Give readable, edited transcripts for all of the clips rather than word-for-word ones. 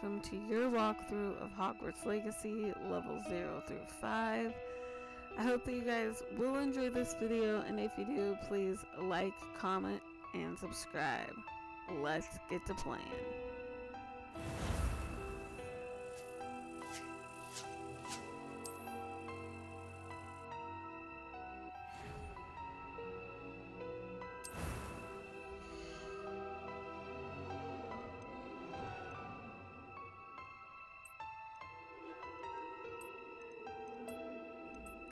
welcome to your walkthrough of Hogwarts Legacy, levels 0 through 5. I hope that you guys will enjoy this video, and if you do, please like, comment, and subscribe. Let's get to playing.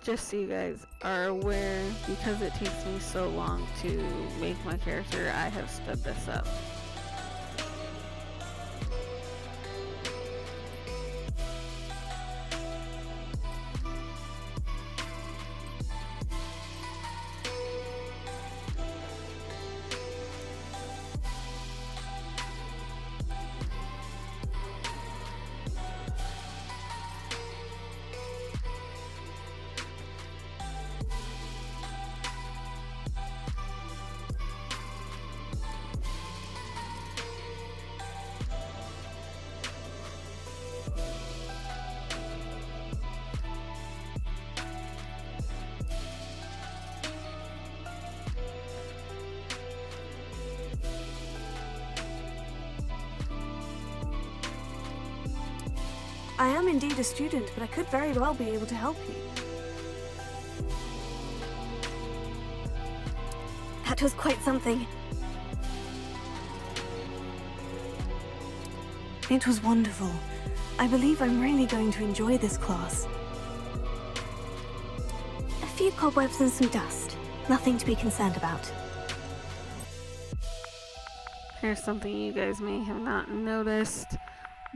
Just so you guys are aware, because it takes me so long to make my character, I have sped this up. I am indeed a student, but I could very well be able to help you. That was quite something. It was wonderful. I believe I'm really going to enjoy this class. A few cobwebs and some dust. Nothing to be concerned about. Here's something you guys may have not noticed,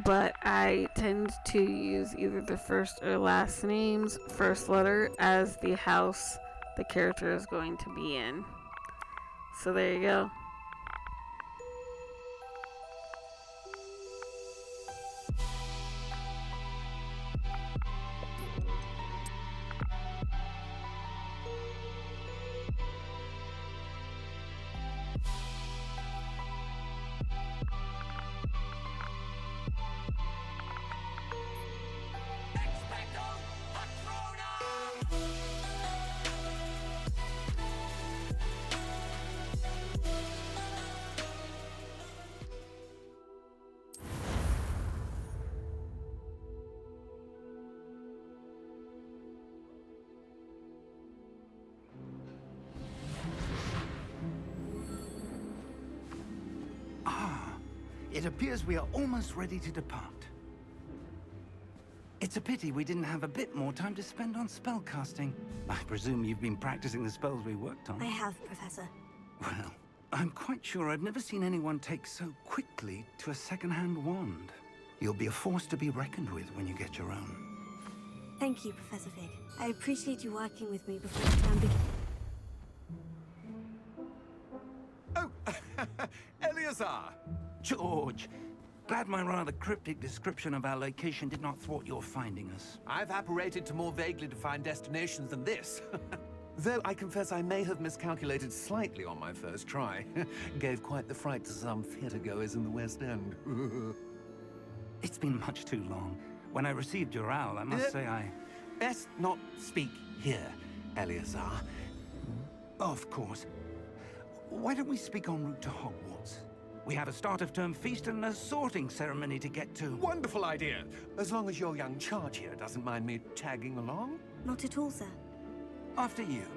but I tend to use either the first or last name's first letter as the house the character is going to be in. So there you go. It appears we are almost ready to depart. It's a pity we didn't have a bit more time to spend on spellcasting. I presume you've been practicing the spells we worked on. I have, Professor. Well, I'm quite sure I've never seen anyone take so quickly to a second-hand wand. You'll be a force to be reckoned with when you get your own. Thank you, Professor Fig. I appreciate you working with me before the term begins. Oh, Eleazar! George, glad my rather cryptic description of our location did not thwart your finding us. I've apparated to more vaguely defined destinations than this. Though I confess I may have miscalculated slightly on my first try. Gave quite the fright to some theatergoers in the West End. It's been much too long. When I received your owl, I must say I... Best not speak here, Eleazar. Of course. Why don't we speak en route to Hogwarts? We have a start-of-term feast and a sorting ceremony to get to. Wonderful idea! As long as your young charge here doesn't mind me tagging along. Not at all, sir. After you.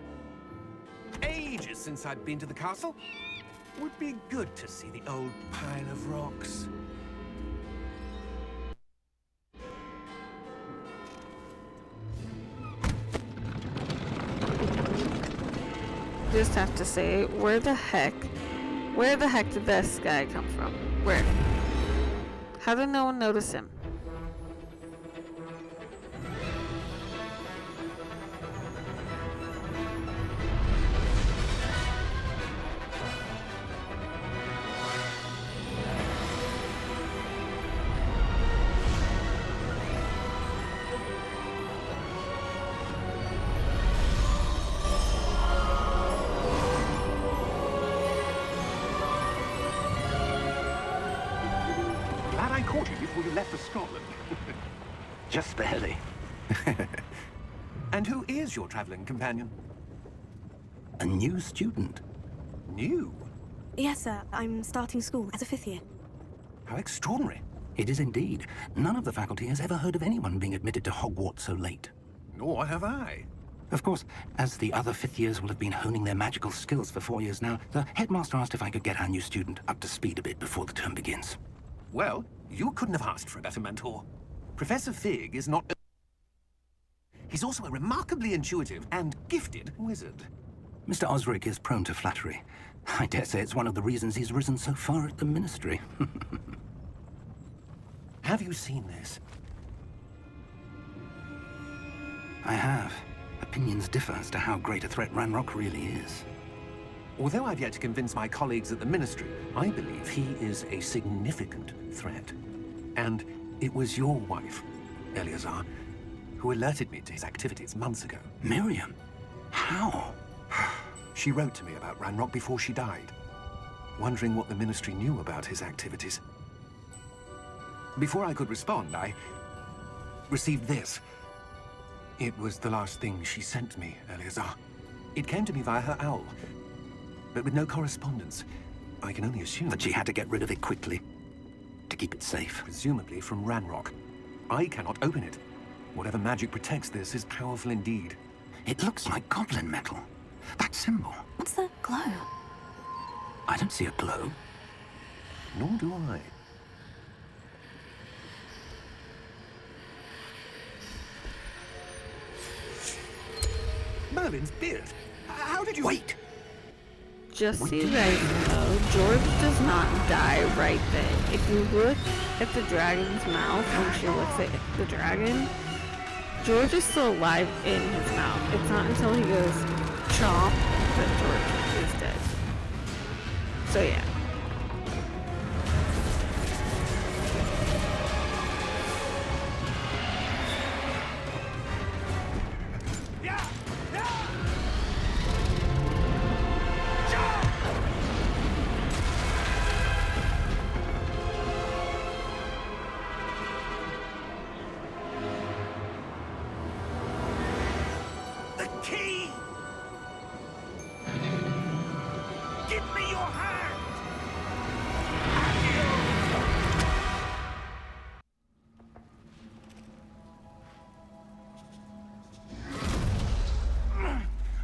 Ages since I'd been to the castle. Would be good to see the old pile of rocks. Just have to say, where the heck did this guy come from? Where? How did no one notice him? caught you before you left for Scotland. Just barely. And who is your traveling companion? A new student. New? Yes, sir. I'm starting school as a 5th year. How extraordinary. It is indeed. None of the faculty has ever heard of anyone being admitted to Hogwarts so late. Nor have I. Of course, as the other 5th years will have been honing their magical skills for 4 years now, the headmaster asked if I could get our new student up to speed a bit before the term begins. Well, you couldn't have asked for a better mentor. Professor Fig is not... He's also a remarkably intuitive and gifted wizard. Mr. Osric is prone to flattery. I dare say it's one of the reasons he's risen so far at the Ministry. Have you seen this? I have. Opinions differ as to how great a threat Ranrock really is. Although I've yet to convince my colleagues at the Ministry, I believe he is a significant threat. And it was your wife, Eleazar, who alerted me to his activities months ago. Miriam? How? She wrote to me about Ranrock before she died, wondering what the Ministry knew about his activities. Before I could respond, I received this. It was the last thing she sent me, Eleazar. It came to me via her owl, but with no correspondence. I can only assume That she had to get rid of it quickly, to keep it safe. presumably from Ranrock. I cannot open it. Whatever magic protects this is powerful indeed. It looks like goblin metal. That symbol. What's that glow? I don't see a glow. Nor do I. Merlin's beard. How did you... Wait! Just so you guys know, George does not die right then. If you look at the dragon's mouth when she looks at the dragon, George is still alive in his mouth. It's not until he goes chomp that George is dead. So yeah. The key! Give me your hand!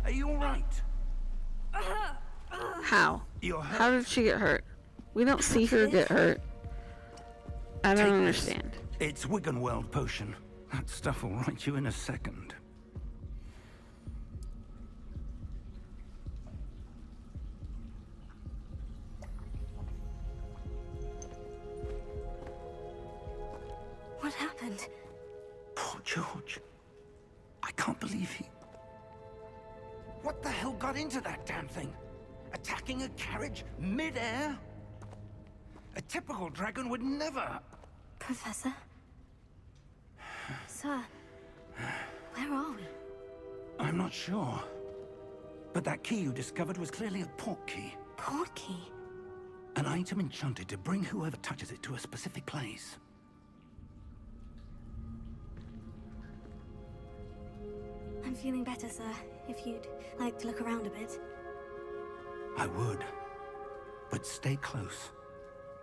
Are you all right? How? You're hurt. How did she get hurt? We don't see her get hurt. I don't Take this. understand. It's Wiggenweld potion. That stuff will right you in a second. What happened? Poor George. I can't believe he... What the hell got into that damn thing? Attacking a carriage mid-air? A typical dragon would never... Professor? Sir, where are we? I'm not sure. But that key you discovered was clearly a portkey. Portkey? An item enchanted to bring whoever touches it to a specific place. I'm feeling better, sir. If you'd like to look around a bit. I would. But stay close.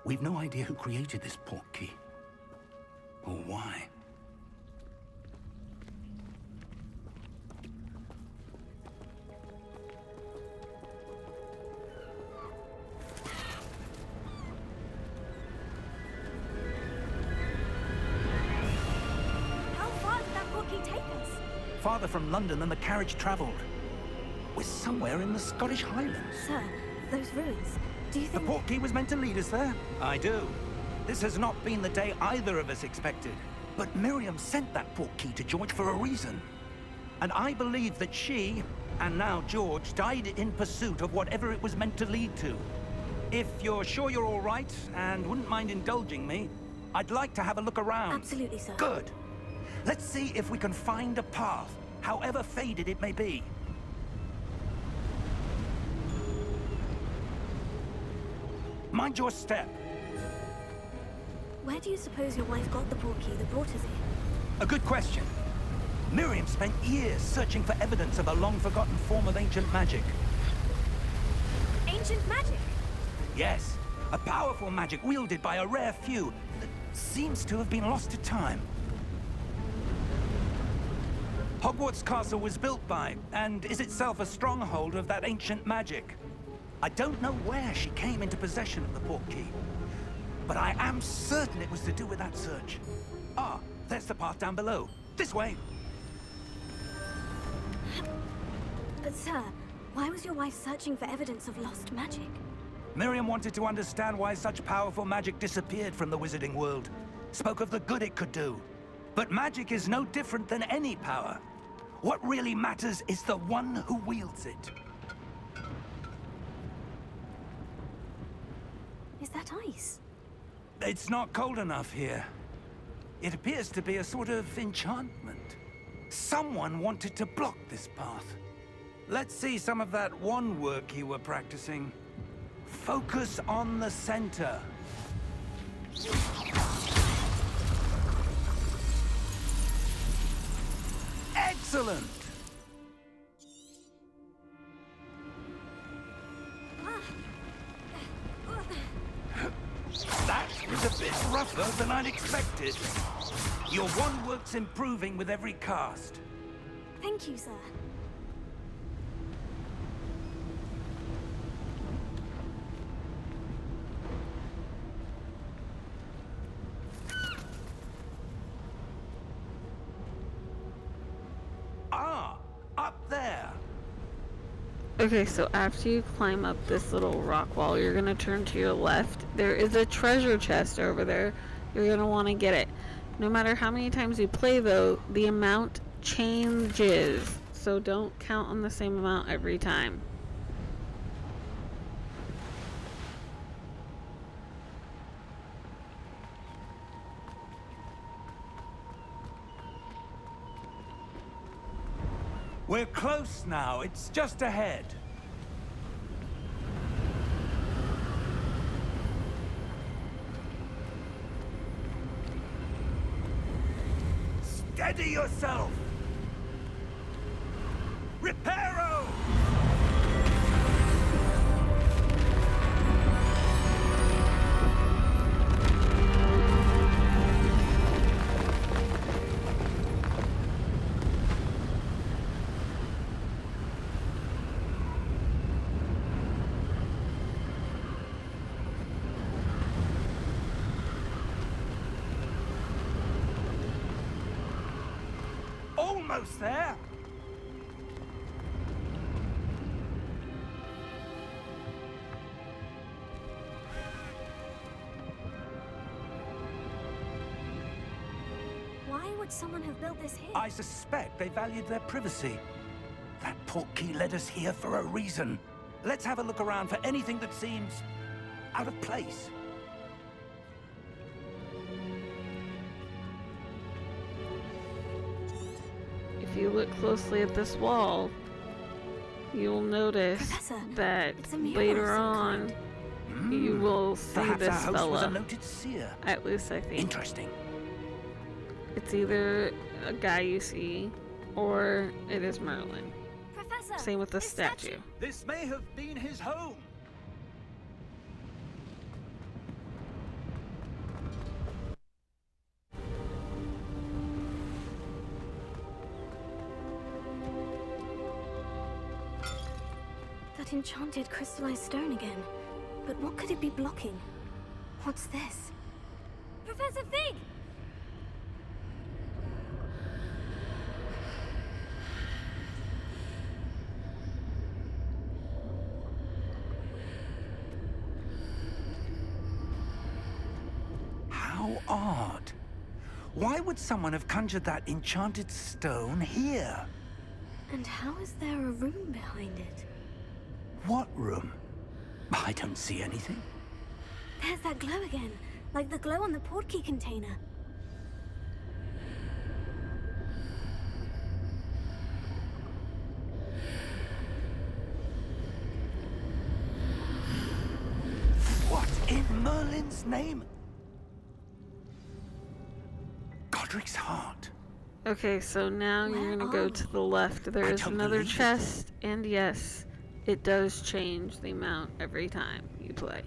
We've no idea who created this portkey. Or why. How far did that portkey take us? Farther from London than the carriage traveled. We're somewhere in the Scottish Highlands. Sir, those ruins. Do you The think... portkey was meant to lead us there? I do. This has not been the day either of us expected. But Miriam sent that portkey to George for a reason. And I believe that she, and now George, died in pursuit of whatever it was meant to lead to. If you're sure you're all right, and wouldn't mind indulging me, I'd like to have a look around. Absolutely, sir. Good. Let's see if we can find a path, however faded it may be. Mind your step. Where do you suppose your wife got the portkey that brought us here? A good question. Miriam spent years searching for evidence of a long-forgotten form of ancient magic. Ancient magic? Yes, a powerful magic wielded by a rare few that seems to have been lost to time. Hogwarts Castle was built by, and is itself a stronghold of that ancient magic. I don't know where she came into possession of the portkey, but I am certain it was to do with that search. Ah, there's the path down below. This way. But sir, why was your wife searching for evidence of lost magic? Miriam wanted to understand why such powerful magic disappeared from the wizarding world. Spoke of the good it could do. But magic is no different than any power. What really matters is the one who wields it. Is that ice? It's not cold enough here. It appears to be a sort of enchantment. Someone wanted to block this path. Let's see some of that wand work you were practicing. Focus on the center. Excellent! That was a bit rougher than I'd expected. Your wand work's improving with every cast. Thank you, sir. Ah, up there. Okay, so after you climb up this little rock wall, you're gonna turn to your left. There is a treasure chest over there. You're gonna want to get it. No matter how many times you play, though, the amount changes. So don't count on the same amount every time. We're close now. It's just ahead. Steady yourself! Reparo! Almost there. Why would someone have built this here? I suspect they valued their privacy. That portkey led us here for a reason. Let's have a look around for anything that seems out of place. If you look closely at this wall, you'll notice Professor, that it's a mural of later some on kind. you will see Perhaps this our host was a fella. noted seer. At least I think. Interesting. It's either a guy you see or it is Merlin. Professor, Same with the this statue. This may have been his home. That enchanted crystallized stone again. But what could it be blocking? What's this? Professor Fig! How odd. Why would someone have conjured that enchanted stone here? And how is there a room behind it? What room? I don't see anything. There's that glow again, like the glow on the portkey container. What in Merlin's name? Godric's heart. Okay, so now Where you're gonna are go we? to the left. There I is don't another believe it. chest, and yes, it does change the amount every time you play.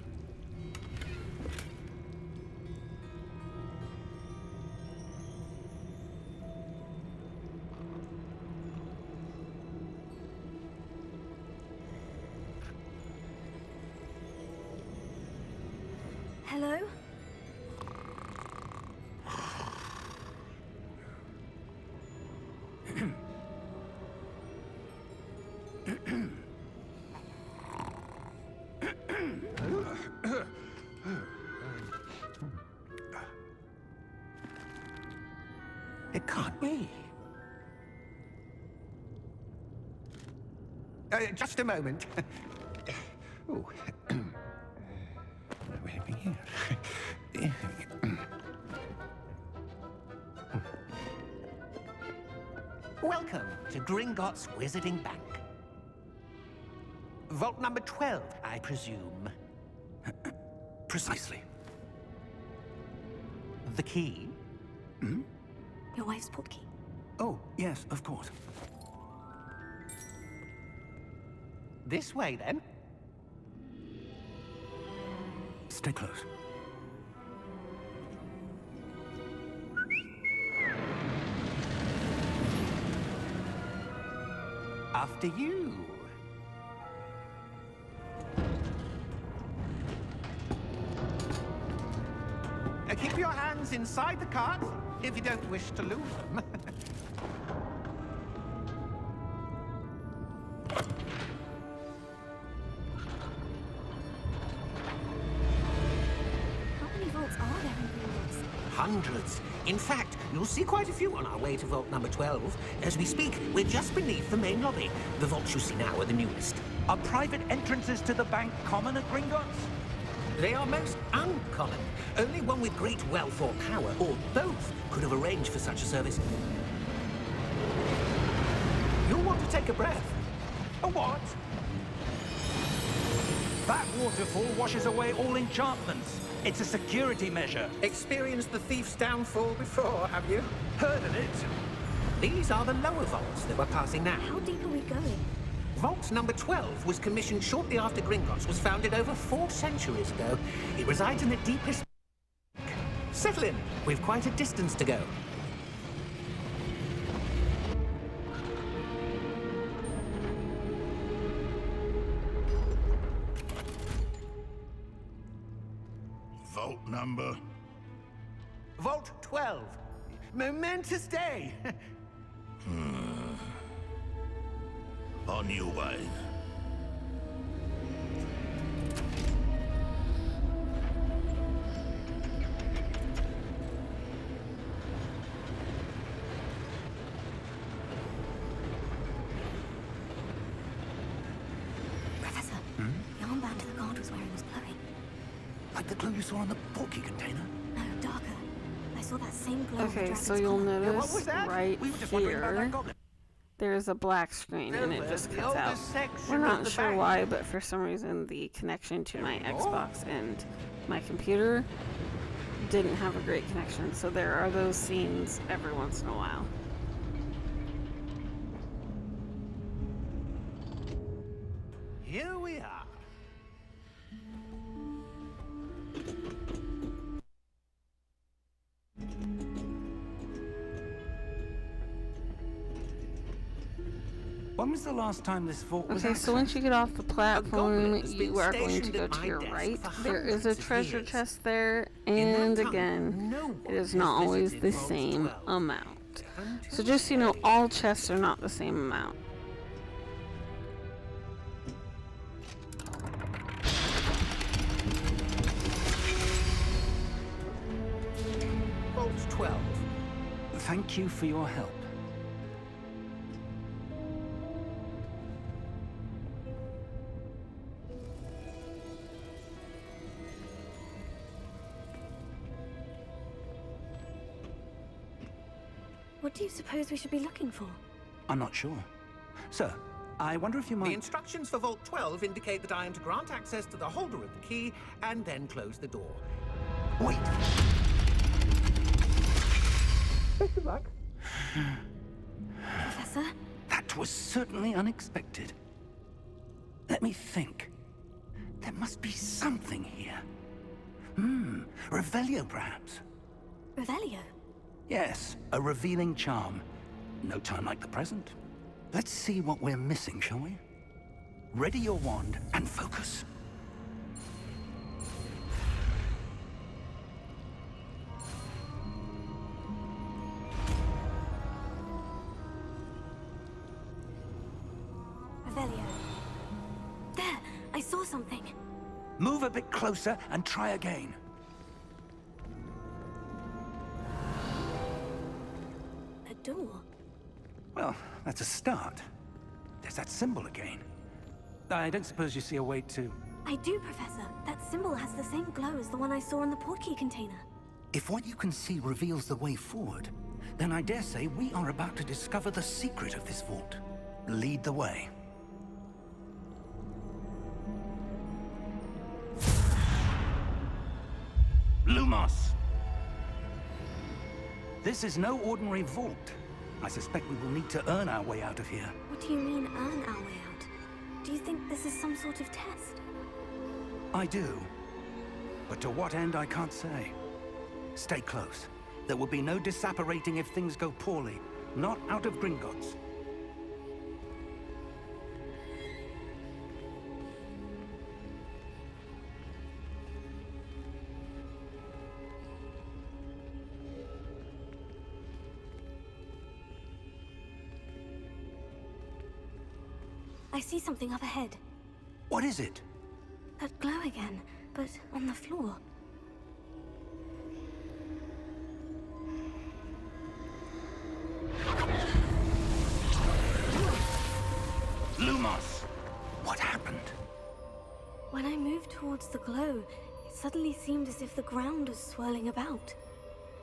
Hello? It can't be. Just a moment. Oh. Wait a minute. Welcome to Gringotts Wizarding Bank. Vault number 12, I presume. Precisely. The key? Your wife's portkey. Oh, yes, of course. This way, then. Stay close. After you. Keep your hands inside the cart if you don't wish to lose them. How many vaults are there in Gringotts? Hundreds. In fact, you'll see quite a few on our way to vault number 12. As we speak, we're just beneath the main lobby. The vaults you see now are the newest. Are private entrances to the bank common at Gringotts? They are most uncommon. Only one with great wealth or power, or both, could have arranged for such a service. You'll want to take a breath. A what? That waterfall washes away all enchantments. It's a security measure. Experienced the thief's downfall before, have you? Heard of it? These are the lower vaults that we're passing now. How deep are we going? Vault number 12 was commissioned shortly after Gringotts was founded over 4 centuries ago. It resides in the deepest... Settle in. We've quite a distance to go. Vault number? Vault 12. Momentous day. On your way. Professor, the armband the guard was wearing was glowing. Like the glue you saw on the portkey container? No, darker. I saw that same glow on the Okay, dragon's so you'll collar. notice what was that? right We were just wondering about that here, goblin. there's a black screen and it Over just the cuts out. oldest section We're of not the sure bank. why, but for some reason the connection to my go. Xbox and my computer didn't have a great connection, so there are those scenes every once in a while. Here we are. When was the last time this vault was Okay, so once you get off the platform, has been you are going to stationed go at to my your desk right. for There is a hundreds of treasure years. chest there, In that and time, again, no one it is has not always visited the Vault same 12. amount. So just so you know, all chests are not the same amount. Vault 12. Thank you for your help. What do you suppose we should be looking for? I'm not sure. Sir, I wonder if you The might... instructions for Vault 12 indicate that I am to grant access to the holder of the key and then close the door. Wait! Best of luck. Professor? That was certainly unexpected. Let me think. There must be something here. Revelio, perhaps? Revelio? Yes, a revealing charm. No time like the present. Let's see what we're missing, shall we? Ready your wand and focus. Revelio. There! I saw something. Move a bit closer and try again. A door. Well, that's a start. There's that symbol again. I don't suppose you see a way to... I do, Professor. That symbol has the same glow as the one I saw in the portkey container. If what you can see reveals the way forward, then I dare say we are about to discover the secret of this vault. Lead the way. Lumos! This is no ordinary vault. I suspect we will need to earn our way out of here. What do you mean, earn our way out? Do you think this is some sort of test? I do. But to what end, I can't say. Stay close. There will be no disapparating if things go poorly. Not out of Gringotts. I see something up ahead. What is it? That glow again, but on the floor. Lumos! What happened? When I moved towards the glow, it suddenly seemed as if the ground was swirling about.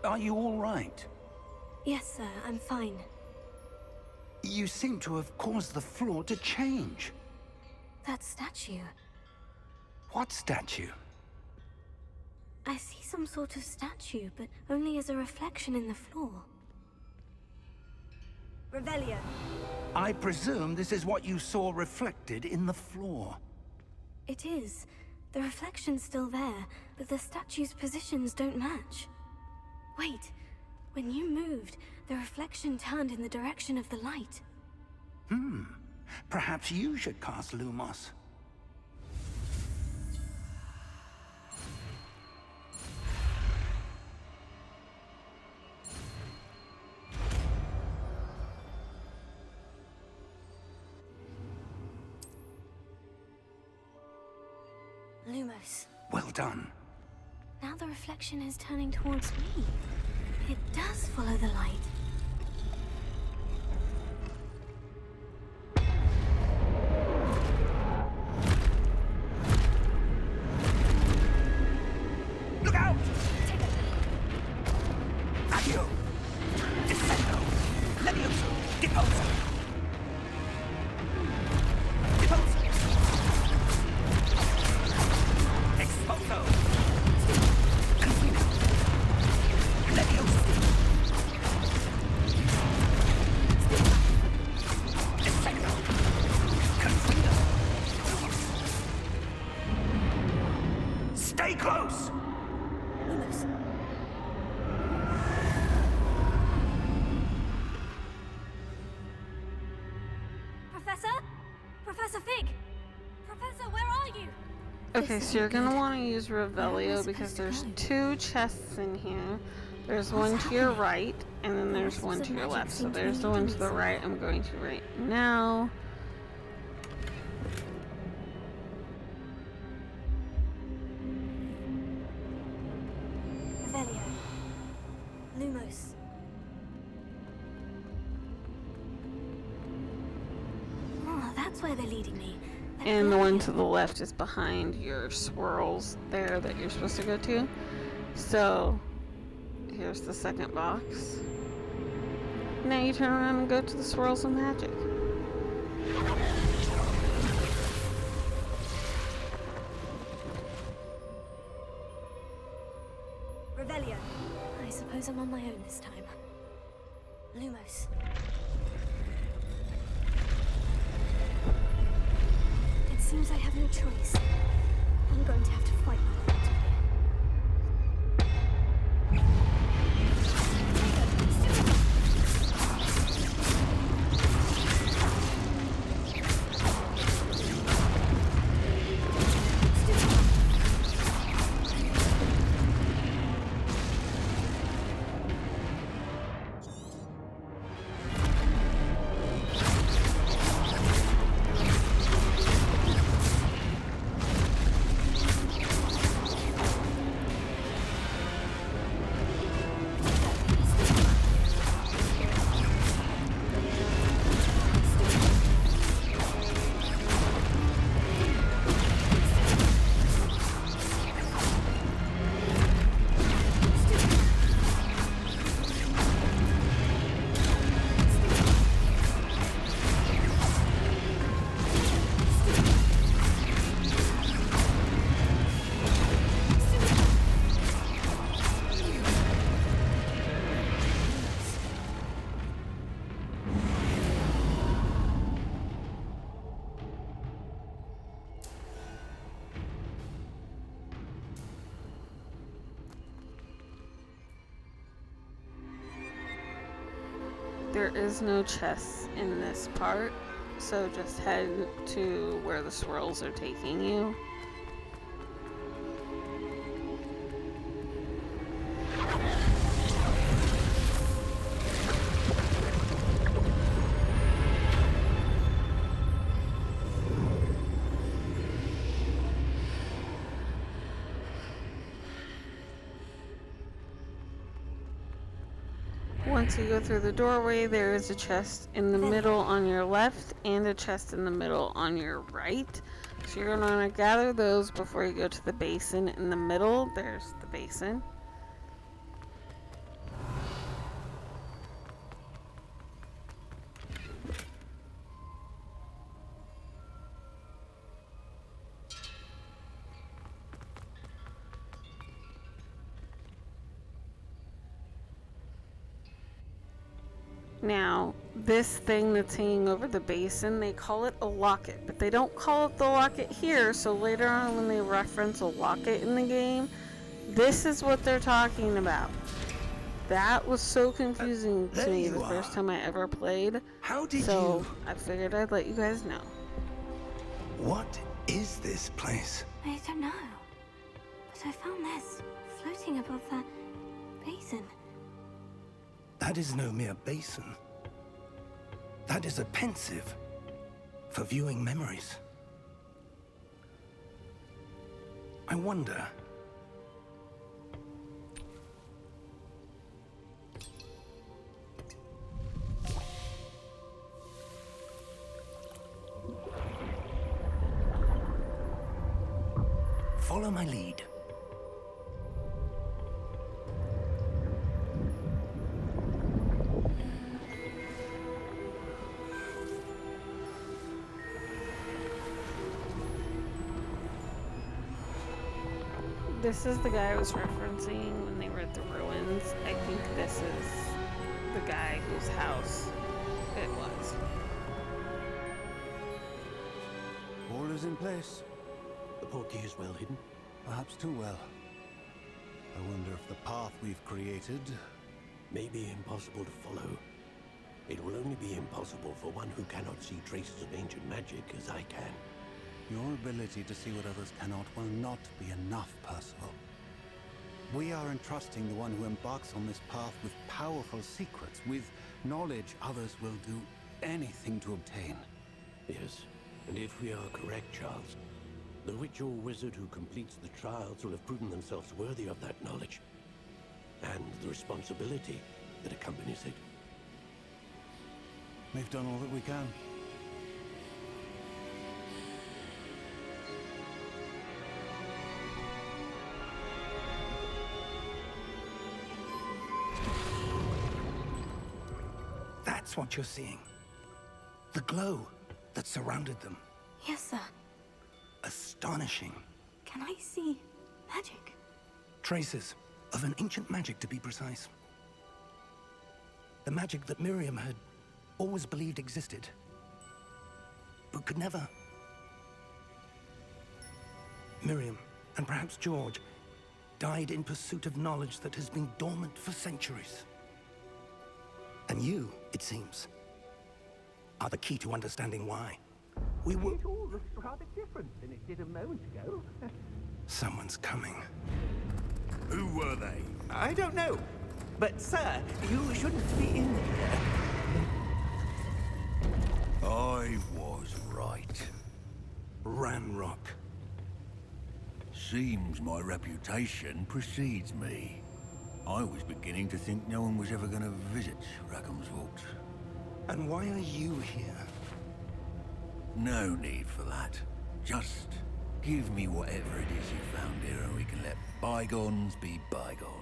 Are you all right? Yes, sir, I'm fine. You seem to have caused the floor to change. That statue. What statue? I see some sort of statue, but only as a reflection in the floor. Revelio. I presume this is what you saw reflected in the floor. It is. The reflection's still there, but the statue's positions don't match. Wait. When you moved, the reflection turned in the direction of the light. Perhaps you should cast Lumos. Lumos. Well done. Now the reflection is turning towards me. It does follow the light. Look out! Accio! Descendo! Levioso! Deposo! Deposo! Exposo! Confino! Levioso! Descendo! Confino! Stay close! Lumos. Professor? Professor Fig! Professor, where are you? Okay, so you're gonna want to use Revelio because there's two chests in here. There's one to your right, and then there's one to your left. So there's the one to the right I'm going to right now. Revelio. Lumos. Oh, that's where they're leading me. That And the glow one again. to the left is behind your swirls there that you're supposed to go to. So, here's the second box. Now you turn around and go to the swirls of magic. Revelio. I suppose I'm on my own this time. Lumos. It seems I have no choice. I'm going to have to fight my way to here. There is no chest in this part, so just head to where the swirls are taking you. Once you go through the doorway, there is a chest in the middle on your left and a chest in the middle on your right. So you're going to want to gather those before you go to the basin in the middle. There's the basin. Now, this thing that's hanging over the basin, they call it a locket, but they don't call it the locket here, so later on when they reference a locket in the game, this is what they're talking about. That was so confusing to me the first time I ever played. How did so you... I figured I'd let you guys know. What is this place? I don't know. But I found this floating above that basin. That is no mere basin. That is a pensive for viewing memories. I wonder... Follow my lead. This is the guy I was referencing when they were at the ruins. I think this is the guy whose house it was. All is in place. The portkey is well hidden. Perhaps too well. I wonder if the path we've created... May be impossible to follow. It will only be impossible for one who cannot see traces of ancient magic as I can. Your ability to see what others cannot will not be enough, Percival. We are entrusting the one who embarks on this path with powerful secrets, with knowledge others will do anything to obtain. Yes, and if we are correct, Charles, the witch or wizard who completes the trials will have proven themselves worthy of that knowledge, and the responsibility that accompanies it. We've done all that we can. That's what you're seeing. The glow that surrounded them. Yes, sir. Astonishing. Can I see magic? Traces of an ancient magic, to be precise. The magic that Miriam had always believed existed, but could never. Miriam, and perhaps George, died in pursuit of knowledge that has been dormant for centuries. And you, it seems, are the key to understanding why. We were... It all looks rather different than it did a moment ago. Someone's coming. Who were they? I don't know. But, sir, you shouldn't be in here. I was right. Ranrock. Seems my reputation precedes me. I was beginning to think no one was ever going to visit Rackham's Vault. And why are you here? No need for that. Just give me whatever it is you found here and we can let bygones be bygones.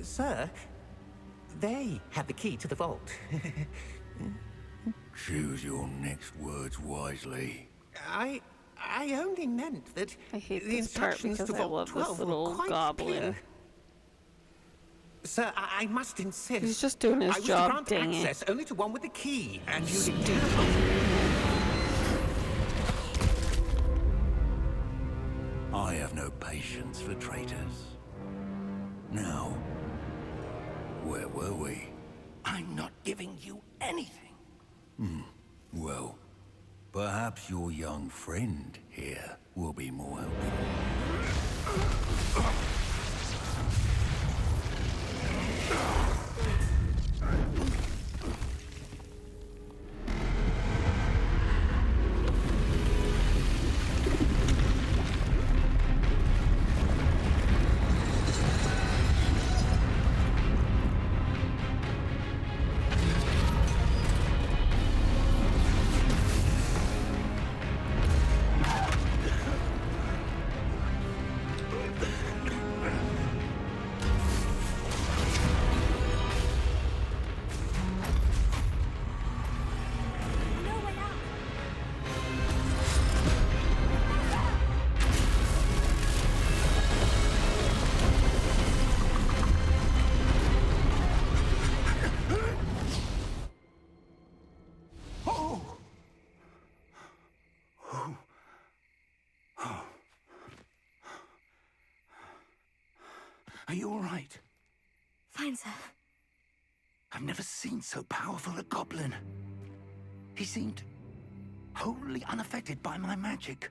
Sir, they have the key to the vault. Choose your next words wisely. I only meant that I hate the this part instructions because to I Vault love this 12 were little quite goblin. clear. Sir, I must insist. He's just doing his I wish job, to grant dang it. access only to one with the key, and you I have no patience for traitors. Now, where were we? I'm not giving you anything. Well, perhaps your young friend here will be more helpful. No way out. Are you all right? Fine, sir. I've never seen so powerful a goblin. He seemed wholly unaffected by my magic.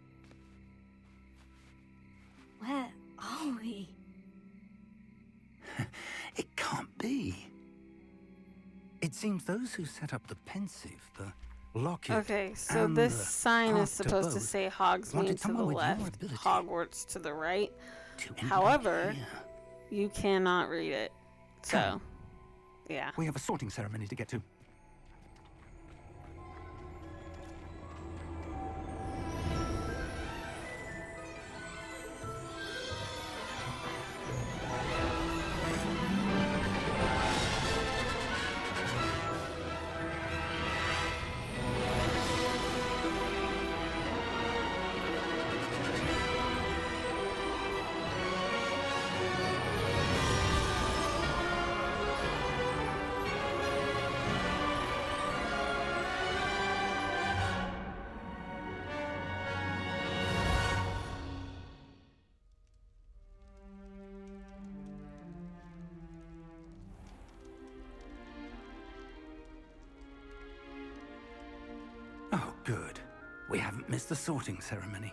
Where are we? It can't be. It seems those who set up the pensive, the locket, Okay, so and this the sign path is supposed to both say wanted Hogsmeade to the someone with your left, ability Hogwarts to the right. to end up However, here. you cannot read it. So, Come. yeah. We have a sorting ceremony to get to. Oh, good. We haven't missed the sorting ceremony.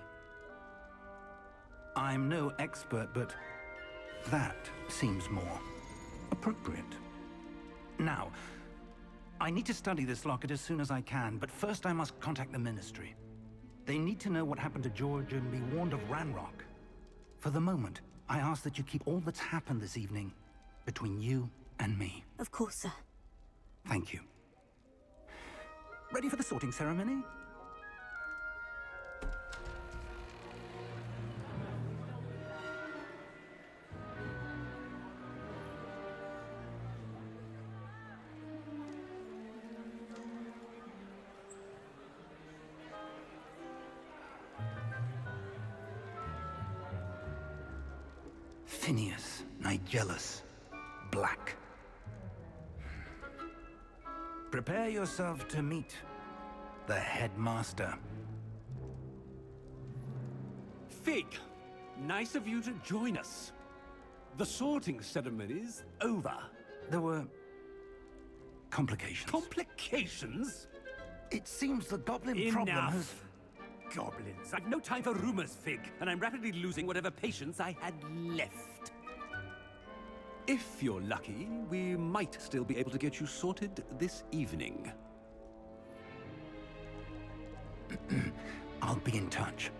I'm no expert, but that seems more appropriate. Now, I need to study this locket as soon as I can, but first I must contact the Ministry. They need to know what happened to George and be warned of Ranrock. For the moment, I ask that you keep all that's happened this evening between you and me. Of course, sir. Thank you. Ready for the sorting ceremony? Tinius, Nigellus, Black. Prepare yourself to meet the headmaster. Fig, nice of you to join us. The sorting ceremony's over. There were complications. Complications? It seems the goblin problem has... Enough! Goblins. I've no time for rumors, Fig, and I'm rapidly losing whatever patience I had left. If you're lucky, we might still be able to get you sorted this evening. I'll be in touch.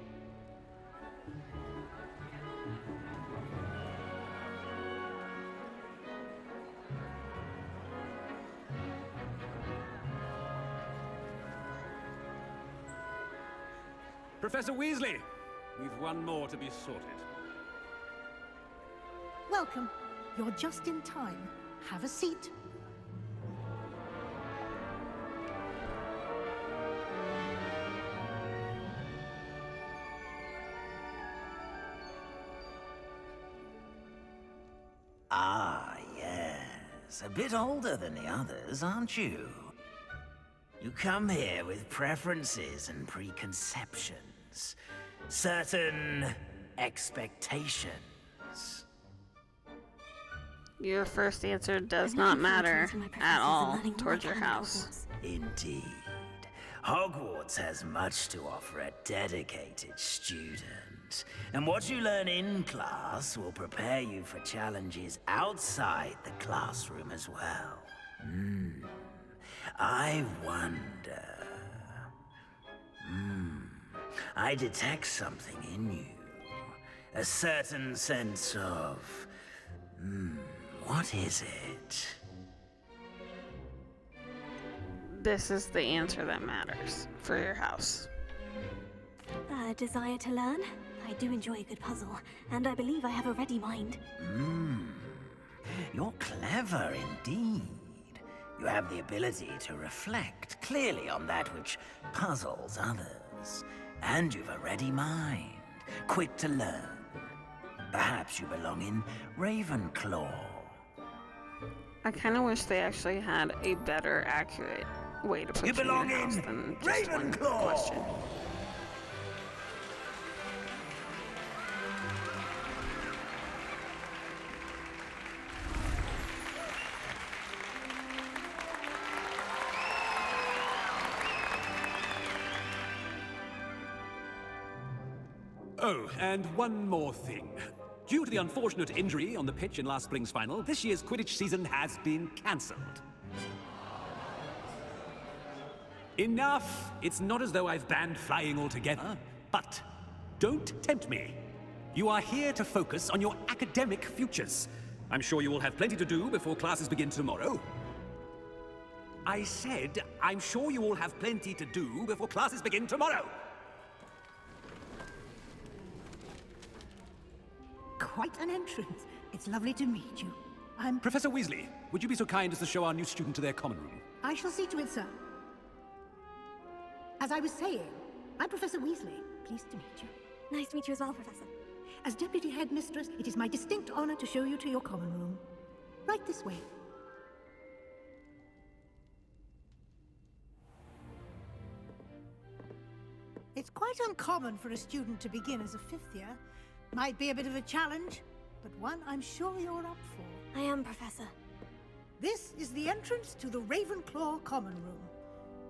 Professor Weasley, we've one more to be sorted. Welcome. You're just in time. Have a seat. Ah, yes. A bit older than the others, aren't you? You come here with preferences and preconceptions. Certain expectations. Your first answer does not matter at all towards your house. Indeed. Hogwarts has much to offer a dedicated student. And what you learn in class will prepare you for challenges outside the classroom as well. I wonder... I detect something in you. A certain sense of... what is it? This is the answer that matters for your house. A desire to learn? I do enjoy a good puzzle, and I believe I have a ready mind. You're clever indeed. You have the ability to reflect clearly on that which puzzles others. And you've a ready mind, quick to learn. Perhaps you belong in Ravenclaw. I kind of wish they actually had a better, accurate way to put you in your house than just one question. Oh, and one more thing. Due to the unfortunate injury on the pitch in last spring's final, this year's Quidditch season has been cancelled. Enough! It's not as though I've banned flying altogether, but don't tempt me. You are here to focus on your academic futures. I'm sure you will have plenty to do before classes begin tomorrow. I said, I'm sure you all have plenty to do before classes begin tomorrow. Quite an entrance. It's lovely to meet you. I'm... Professor Weasley, would you be so kind as to show our new student to their common room? I shall see to it, sir. As I was saying, I'm Professor Weasley. Pleased to meet you. Nice to meet you as well, Professor. As Deputy Headmistress, it is my distinct honor to show you to your common room. Right this way. It's quite uncommon for a student to begin as a fifth year. Might be a bit of a challenge, but one I'm sure you're up for. I am, Professor. This is the entrance to the Ravenclaw common room.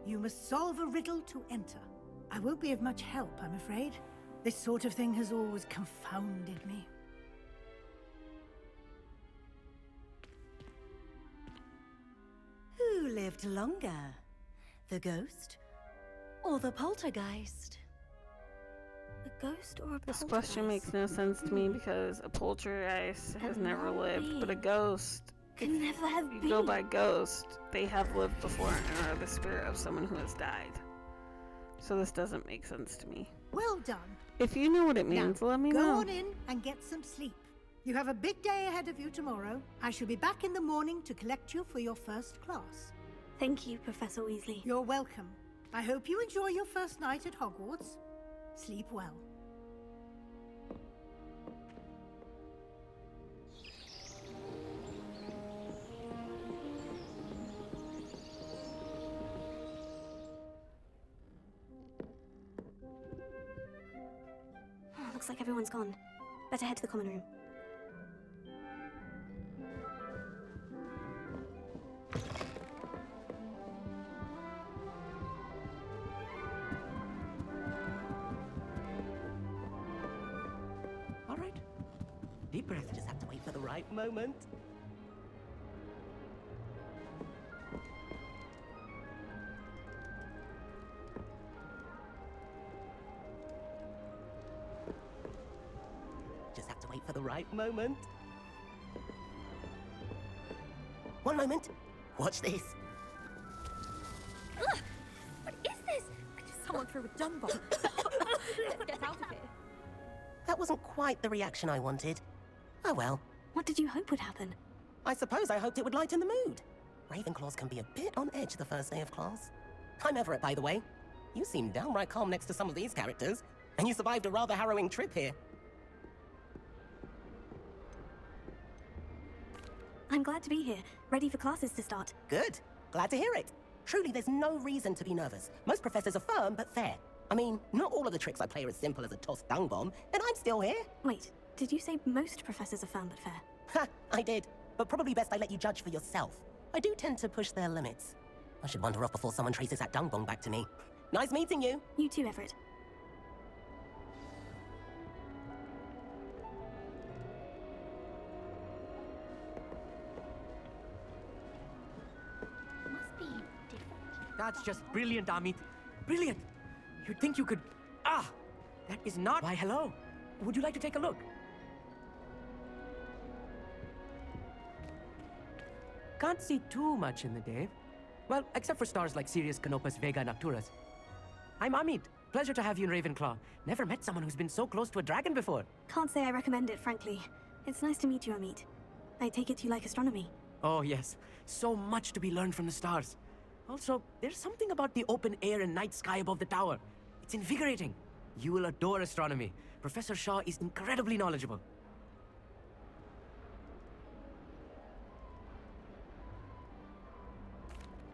You must solve a riddle to enter. I won't be of much help, I'm afraid. This sort of thing has always confounded me. Who lived longer? The ghost or the poltergeist? A ghost or a poltergeist? This question makes no sense to me because a poltergeist has never lived, but a ghost can never have you been. go by ghost, they have lived before and are the spirit of someone who has died. So this doesn't make sense to me. Well done. If you know what it means, let me know. Go on in and get some sleep. You have a big day ahead of you tomorrow. I shall be back in the morning to collect you for your first class. Thank you, Professor Weasley. You're welcome. I hope you enjoy your first night at Hogwarts. Sleep well. Looks like everyone's gone. Better head to the common room. All right. Deep breath. Just have to wait for the right moment. Just have to wait for the right moment. One moment. Watch this. Ugh! What is this? Someone threw a dung bomb. Let's get out of here. That wasn't quite the reaction I wanted. Oh well. What did you hope would happen? I suppose I hoped it would lighten the mood. Ravenclaws can be a bit on edge the first day of class. I'm Everett, by the way. You seem downright calm next to some of these characters, and you survived a rather harrowing trip here. I'm glad to be here, ready for classes to start. Good. Glad to hear it. Truly, there's no reason to be nervous. Most professors are firm, but fair. I mean, not all of the tricks I play are as simple as a tossed dung bomb, and I'm still here. Wait, did you say most professors are firm but fair? Ha, I did. But probably best I let you judge for yourself. I do tend to push their limits. I should wander off before someone traces that dung bomb back to me. Nice meeting you. You too, Everett. Must be different. That's just brilliant, Amit. Brilliant! You'd think you could... Ah! That is not... Why, hello. Would you like to take a look? Can't see too much in the day. Well, except for stars like Sirius, Canopus, Vega, and Arcturus. I'm Amit. Pleasure to have you in Ravenclaw. Never met someone who's been so close to a dragon before. Can't say I recommend it, frankly. It's nice to meet you, Amit. I take it you like astronomy. Oh, yes. So much to be learned from the stars. Also, there's something about the open air and night sky above the tower. It's invigorating. You will adore astronomy. Professor Shaw is incredibly knowledgeable.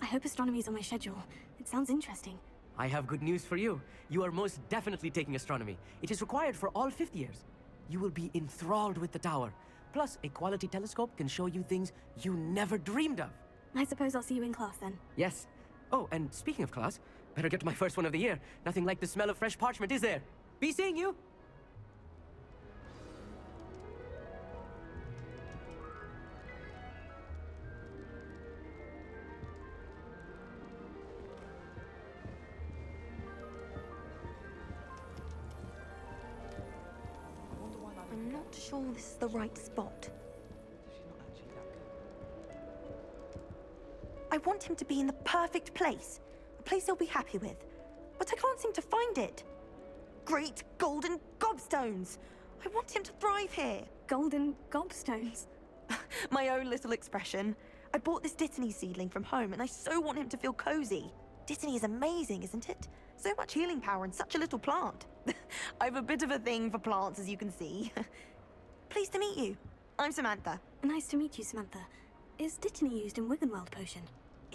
I hope astronomy's on my schedule. It sounds interesting. I have good news for you. You are most definitely taking astronomy. It is required for all fifth years. You will be enthralled with the tower. Plus, a quality telescope can show you things you never dreamed of. I suppose I'll see you in class then. Yes. Oh, and speaking of class, better get to my first one of the year. Nothing like the smell of fresh parchment, is there? Be seeing you. I'm not sure this is the right spot. I want him to be in the perfect place. A place he'll be happy with. But I can't seem to find it. Great golden gobstones! I want him to thrive here. Golden gobstones? My own little expression. I bought this Dittany seedling from home and I so want him to feel cozy. Dittany is amazing, isn't it? So much healing power in such a little plant. I have a bit of a thing for plants, as you can see. Pleased to meet you. I'm Samantha. Nice to meet you, Samantha. Is Dittany used in Wiggenweld potion?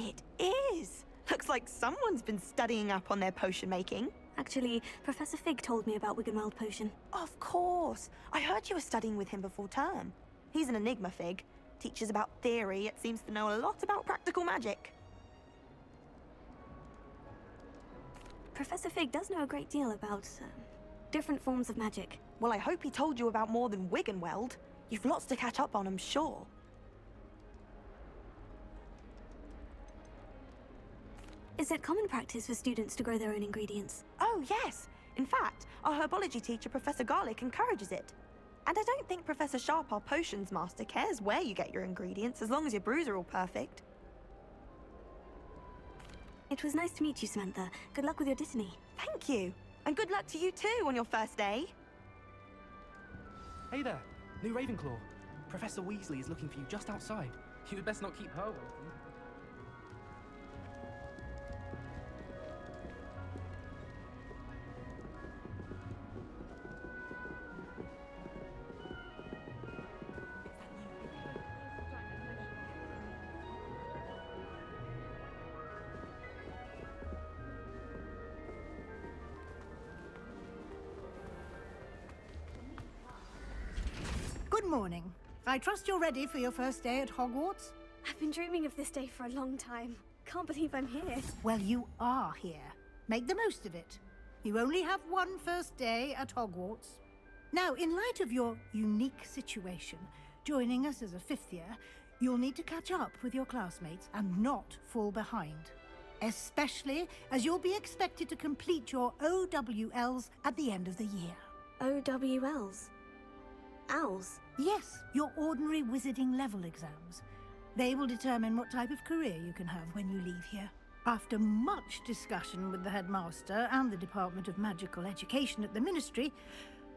It is! Looks like someone's been studying up on their potion making. Actually, Professor Fig told me about Wiggenweld potion. Of course! I heard you were studying with him before term. He's an enigma, Fig. Teaches about theory, yet seems to know a lot about practical magic. Professor Fig does know a great deal about different forms of magic. Well, I hope he told you about more than Wiggenweld. You've lots to catch up on, I'm sure. Is it common practice for students to grow their own ingredients? Oh, yes. In fact, our herbology teacher, Professor Garlick, encourages it. And I don't think Professor Sharp, our potions master, cares where you get your ingredients, as long as your brews are all perfect. It was nice to meet you, Samantha. Good luck with your Dittany. Thank you. And good luck to you too on your first day. Hey there, new Ravenclaw. Professor Weasley is looking for you just outside. You'd best not keep her waiting. Good morning. I trust you're ready for your first day at Hogwarts? I've been dreaming of this day for a long time. Can't believe I'm here. Well, you are here. Make the most of it. You only have one first day at Hogwarts. Now, in light of your unique situation, joining us as a fifth year, you'll need to catch up with your classmates and not fall behind. Especially as you'll be expected to complete your OWLs at the end of the year. OWLs? Owls? Yes, your ordinary wizarding level exams. They will determine what type of career you can have when you leave here. After much discussion with the headmaster and the Department of Magical Education at the Ministry,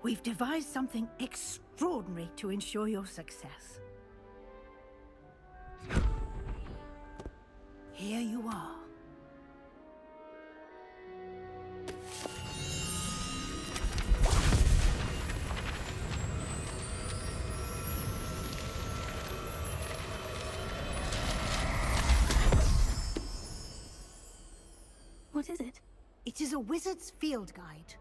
we've devised something extraordinary to ensure your success. Here you are. What is it? It is a wizard's field guide.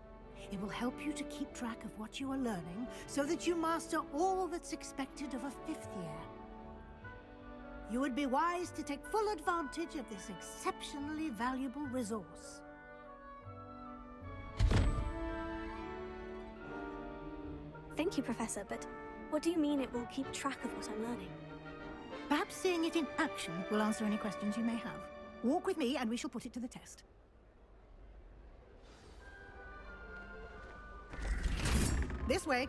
It will help you to keep track of what you are learning so that you master all that's expected of a fifth year. You would be wise to take full advantage of this exceptionally valuable resource. Thank you, Professor, but what do you mean it will keep track of what I'm learning? Perhaps seeing it in action will answer any questions you may have. Walk with me and we shall put it to the test. This way.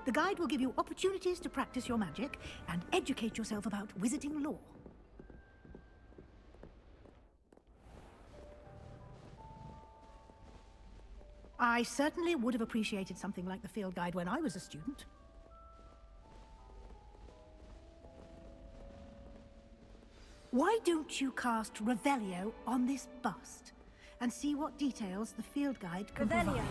The guide will give you opportunities to practice your magic and educate yourself about wizarding lore. I certainly would have appreciated something like the field guide when I was a student. Why don't you cast Revelio on this bust and see what details the field guide can Revelio. provide?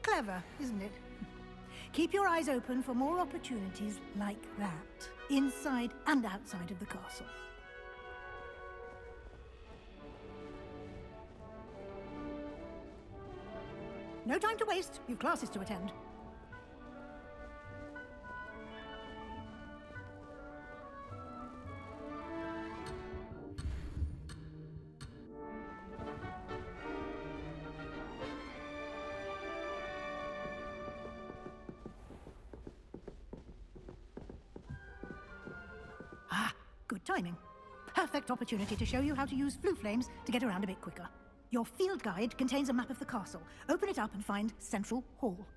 Clever, isn't it? Keep your eyes open for more opportunities like that, inside and outside of the castle. No time to waste. You've classes to attend. Good timing. Perfect opportunity to show you how to use flue flames to get around a bit quicker. Your field guide contains a map of the castle. Open it up and find Central Hall.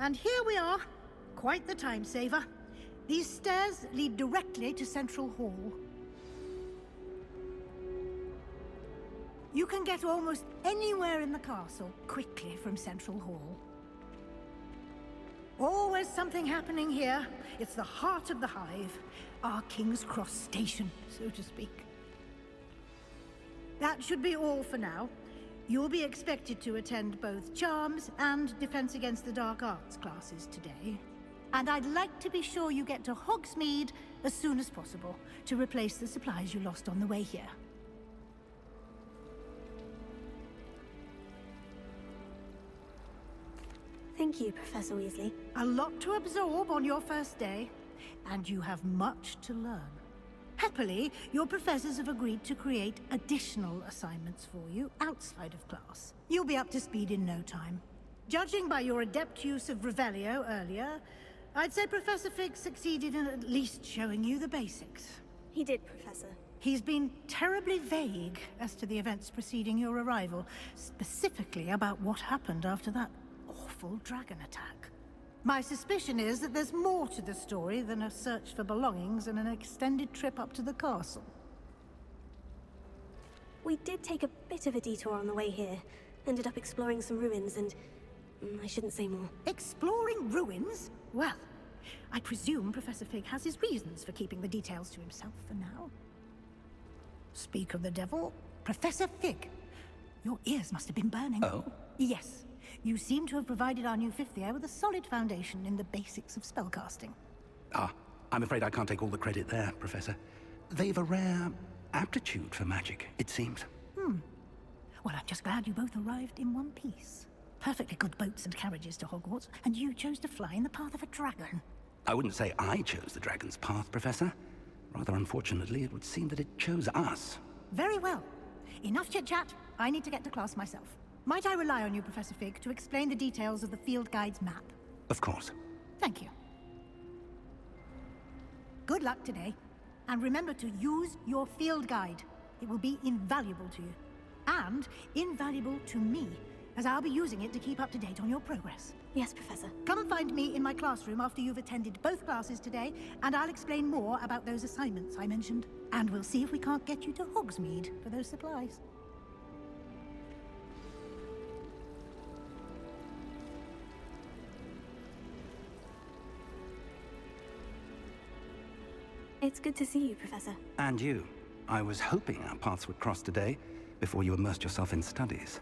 And here we are. Quite the time saver. These stairs lead directly to Central Hall. You can get almost anywhere in the castle quickly from Central Hall. Always something happening here. It's the heart of the Hive, our King's Cross station, so to speak. That should be all for now. You'll be expected to attend both Charms and Defense Against the Dark Arts classes today. And I'd like to be sure you get to Hogsmeade as soon as possible to replace the supplies you lost on the way here. Thank you, Professor Weasley. A lot to absorb on your first day, and you have much to learn. Happily, your professors have agreed to create additional assignments for you outside of class. You'll be up to speed in no time. Judging by your adept use of Revelio earlier, I'd say Professor Fig succeeded in at least showing you the basics. He did, Professor. He's been terribly vague as to the events preceding your arrival, specifically about what happened after that awful dragon attack. My suspicion is that there's more to the story than a search for belongings and an extended trip up to the castle. We did take a bit of a detour on the way here. Ended up exploring some ruins and... I shouldn't say more. Exploring ruins? Well, I presume Professor Fig has his reasons for keeping the details to himself for now. Speak of the devil, Professor Fig. Your ears must have been burning. Oh? Yes. You seem to have provided our new fifth year with a solid foundation in the basics of spellcasting. Ah, I'm afraid I can't take all the credit there, Professor. They've a rare aptitude for magic, it seems. Well, I'm just glad you both arrived in one piece. Perfectly good boats and carriages to Hogwarts, and you chose to fly in the path of a dragon. I wouldn't say I chose the dragon's path, Professor. Rather unfortunately, it would seem that it chose us. Very well. Enough chit-chat. I need to get to class myself. Might I rely on you, Professor Fig, to explain the details of the field guide's map? Of course. Thank you. Good luck today. And remember to use your field guide. It will be invaluable to you. And invaluable to me, as I'll be using it to keep up to date on your progress. Yes, Professor. Come and find me in my classroom after you've attended both classes today, and I'll explain more about those assignments I mentioned. And we'll see if we can't get you to Hogsmeade for those supplies. It's good to see you, Professor. And you. I was hoping our paths would cross today, before you immersed yourself in studies.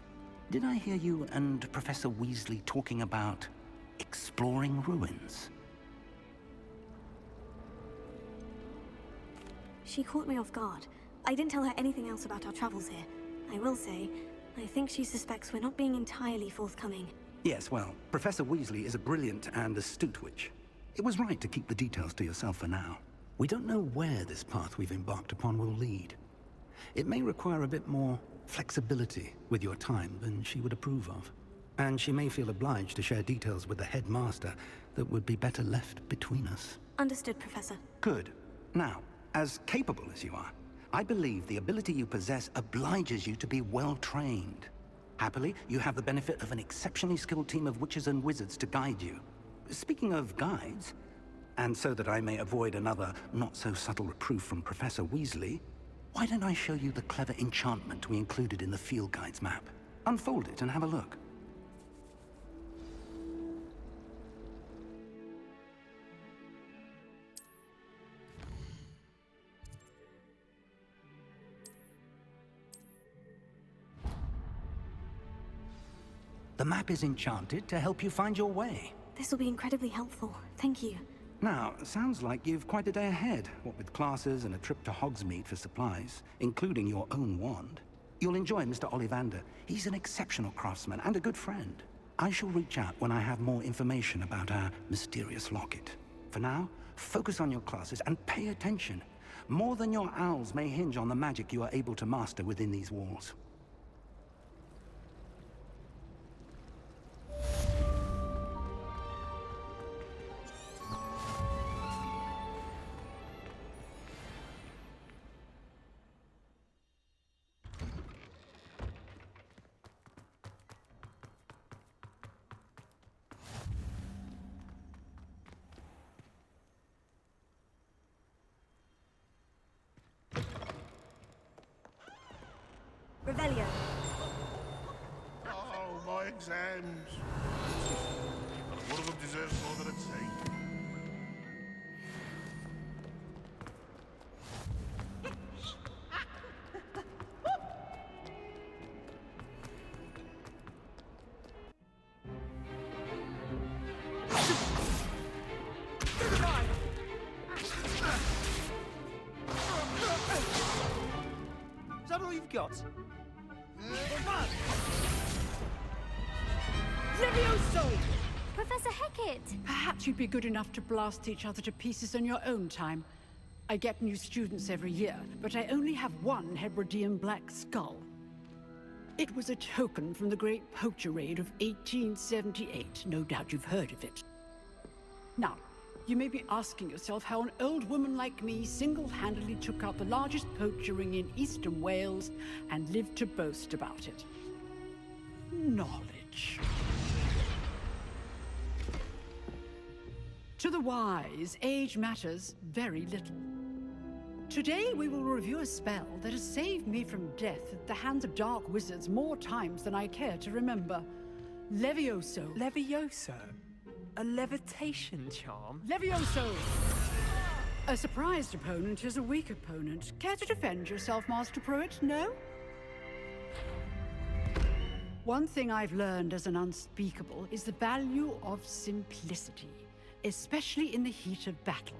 Did I hear you and Professor Weasley talking about exploring ruins? She caught me off guard. I didn't tell her anything else about our travels here. I will say, I think she suspects we're not being entirely forthcoming. Yes, well, Professor Weasley is a brilliant and astute witch. It was right to keep the details to yourself for now. We don't know where this path we've embarked upon will lead. It may require a bit more flexibility with your time than she would approve of. And she may feel obliged to share details with the headmaster that would be better left between us. Understood, Professor. Good. Now, as capable as you are, I believe the ability you possess obliges you to be well-trained. Happily, you have the benefit of an exceptionally skilled team of witches and wizards to guide you. Speaking of guides, and so that I may avoid another not-so-subtle reproof from Professor Weasley, why don't I show you the clever enchantment we included in the field guide's map? Unfold it and have a look. The map is enchanted to help you find your way. This will be incredibly helpful. Thank you. Now, sounds like you've quite a day ahead, what with classes and a trip to Hogsmeade for supplies, including your own wand. You'll enjoy Mr. Ollivander. He's an exceptional craftsman and a good friend. I shall reach out when I have more information about our mysterious locket. For now, focus on your classes and pay attention. More than your owls may hinge on the magic you are able to master within these walls. Revelio. Oh, my exams. One of them deserves more than a T. Is that all you've got? Levioso! Professor Hecat! Perhaps you'd be good enough to blast each other to pieces on your own time. I get new students every year, but I only have one Hebridean black skull. It was a token from the Great Poacher Raid of 1878. No doubt you've heard of it. Now, you may be asking yourself how an old woman like me single-handedly took out the largest poacher ring in eastern Wales and lived to boast about it. Knowledge. To the wise, age matters very little. Today we will review a spell that has saved me from death at the hands of dark wizards more times than I care to remember. Levioso. Levioso? A levitation charm? Levioso! A surprised opponent is a weak opponent. Care to defend yourself, Master Pruitt? No? One thing I've learned as an unspeakable is the value of simplicity, especially in the heat of battle.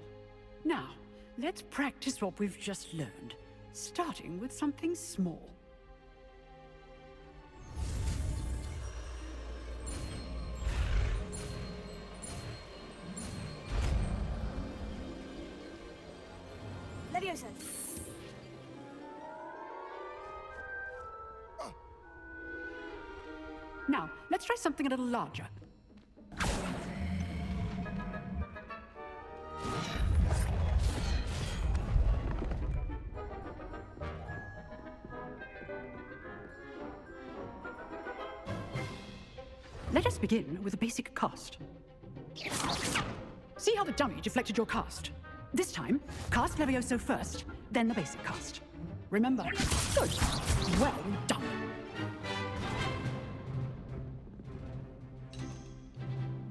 Now, let's practice what we've just learned, starting with something small. Levioso. Now, let's try something a little larger. Let us begin with a basic cast. See how the dummy deflected your cast? This time, cast Levioso first, then the basic cast. Remember, good. Well done.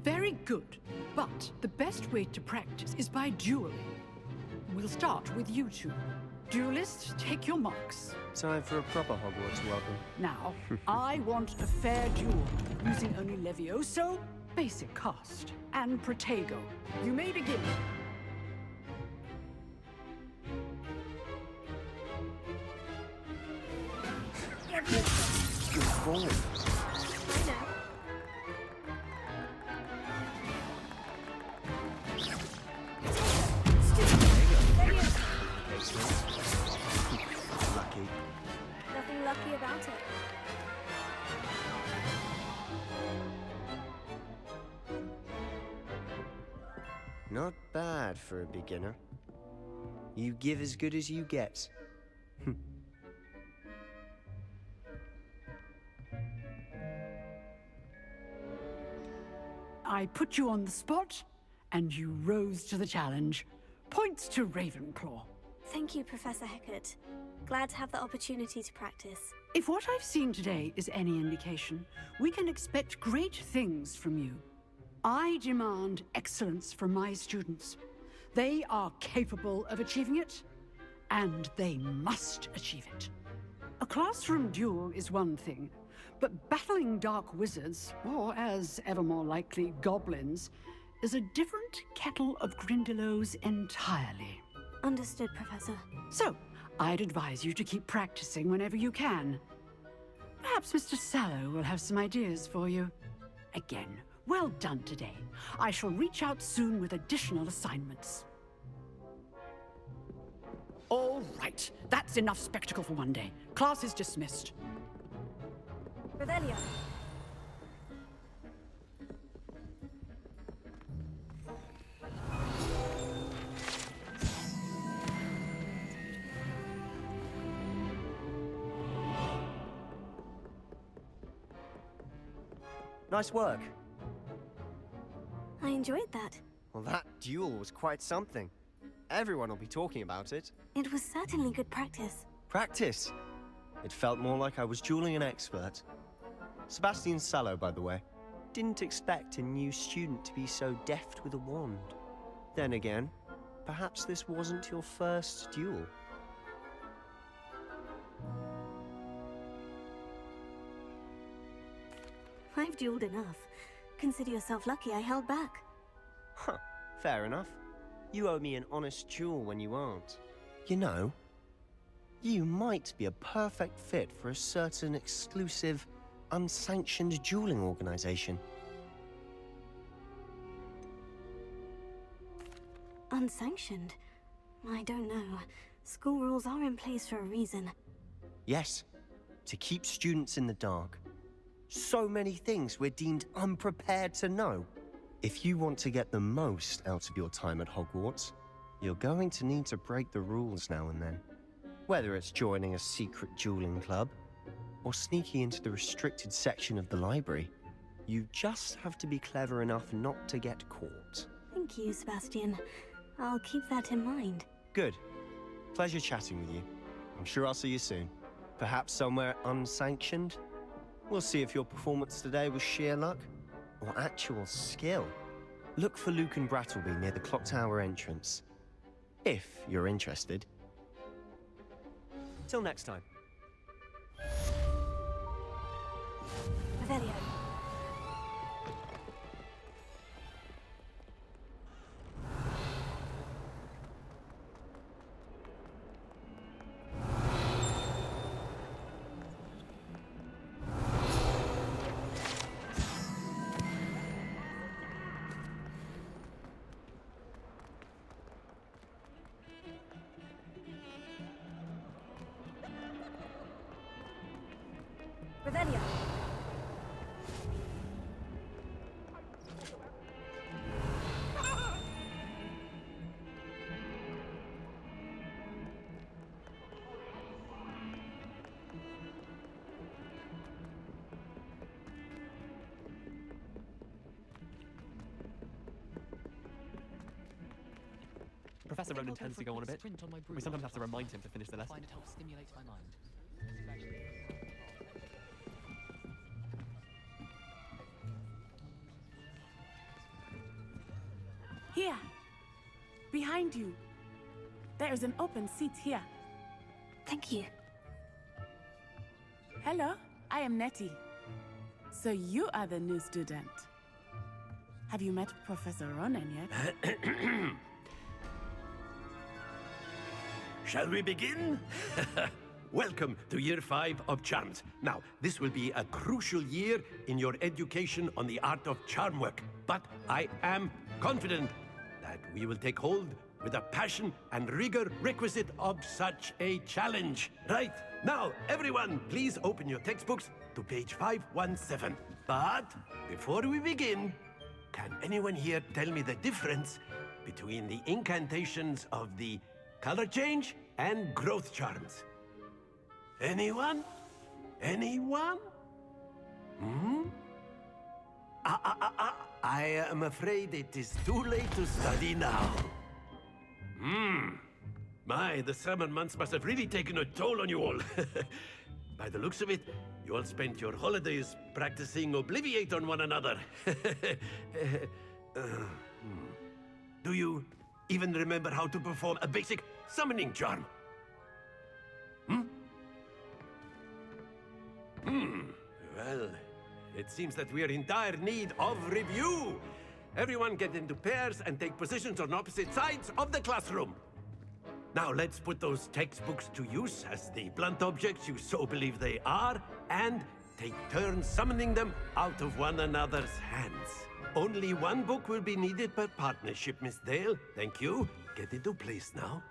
Very good, but the best way to practice is by dueling. We'll start with you two. Duelists, take your marks. Time for a proper Hogwarts welcome. Now, I want a fair duel, using only Levioso, basic cast, and Protego. You may begin. Good boy. Lucky. Nothing lucky about it. Not bad for a beginner. You give as good as you get. I put you on the spot, and you rose to the challenge. Points to Ravenclaw. Thank you, Professor Hecat. Glad to have the opportunity to practice. If what I've seen today is any indication, we can expect great things from you. I demand excellence from my students. They are capable of achieving it, and they must achieve it. A classroom duel is one thing, but battling dark wizards, or as ever more likely, goblins, is a different kettle of Grindylows entirely. Understood, Professor. So, I'd advise you to keep practicing whenever you can. Perhaps Mr. Sallow will have some ideas for you. Again, well done today. I shall reach out soon with additional assignments. All right, that's enough spectacle for one day. Class is dismissed. Revelio. Nice work. I enjoyed that. Well, that duel was quite something. Everyone will be talking about it. It was certainly good practice. Practice? It felt more like I was dueling an expert. Sebastian Sallow, by the way. Didn't expect a new student to be so deft with a wand. Then again, perhaps this wasn't your first duel. I've dueled enough. Consider yourself lucky I held back. Huh, fair enough. You owe me an honest duel when you aren't. You know, you might be a perfect fit for a certain exclusive, unsanctioned dueling organization. Unsanctioned? I don't know. School rules are in place for a reason. Yes, to keep students in the dark. So many things we're deemed unprepared to know. If you want to get the most out of your time at Hogwarts, you're going to need to break the rules now and then. Whether it's joining a secret dueling club, or sneaking into the restricted section of the library, you just have to be clever enough not to get caught. Thank you, Sebastian. I'll keep that in mind. Good. Pleasure chatting with you. I'm sure I'll see you soon. Perhaps somewhere unsanctioned? We'll see if your performance today was sheer luck or actual skill. Look for Luke and Brattleby near the clock tower entrance. If you're interested. Till next time. Revelio. Revelio. Professor Ronan tends to go on a bit. We sometimes have to remind him to finish the lesson. Find it helps stimulate my mind. Here, behind you. There is an open seat here. Thank you. Hello, I am Nettie. So you are the new student. Have you met Professor Ronan yet? Shall we begin? Welcome to Year 5 of Charms. Now, this will be a crucial year in your education on the art of charm work. But I am confident that we will take hold with the passion and rigor requisite of such a challenge. Right, now, everyone, please open your textbooks to page 517. But before we begin, can anyone here tell me the difference between the incantations of the color change and growth charms? Anyone? Anyone? I am afraid it is too late to study now. My, the summer months must have really taken a toll on you all. By the looks of it, you all spent your holidays practicing Obliviate on one another. Do you even remember how to perform a basic summoning charm? Well, it seems that we are in dire need of review. Everyone get into pairs and take positions on opposite sides of the classroom. Now let's put those textbooks to use as the blunt objects you so believe they are, and take turns summoning them out of one another's hands. Only one book will be needed per partnership, Miss Dale. Thank you. Get into place now.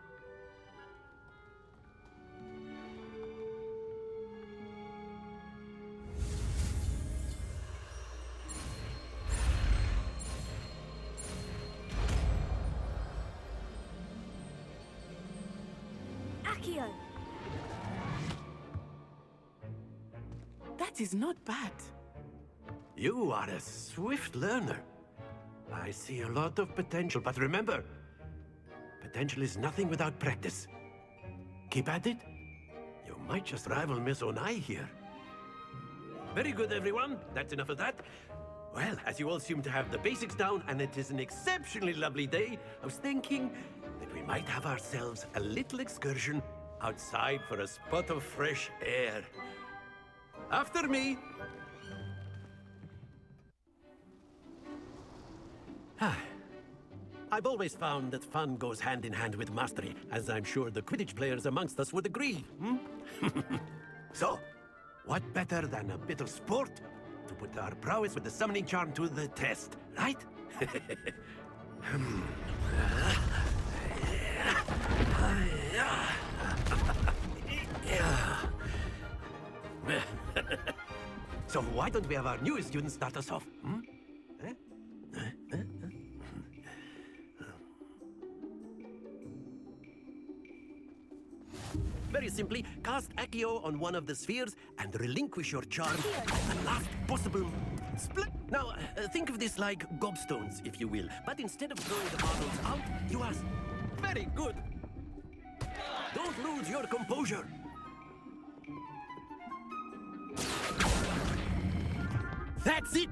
Accio. That is not bad. You are a swift learner. I see a lot of potential, but remember, potential is nothing without practice. Keep at it. You might just rival Miss Onai here. Very good, everyone. That's enough of that. Well, as you all seem to have the basics down, and it is an exceptionally lovely day, I was thinking that we might have ourselves a little excursion outside for a spot of fresh air. After me. I've always found that fun goes hand in hand with mastery, as I'm sure the Quidditch players amongst us would agree. So, what better than a bit of sport to put our prowess with the summoning charm to the test, right? So why don't we have our newest student start us off? Very simply, cast Accio on one of the spheres and relinquish your charm at the last possible... Now, think of this like gobstones, if you will. But instead of throwing the bottles out, you ask. Very good. Don't lose your composure. That's it!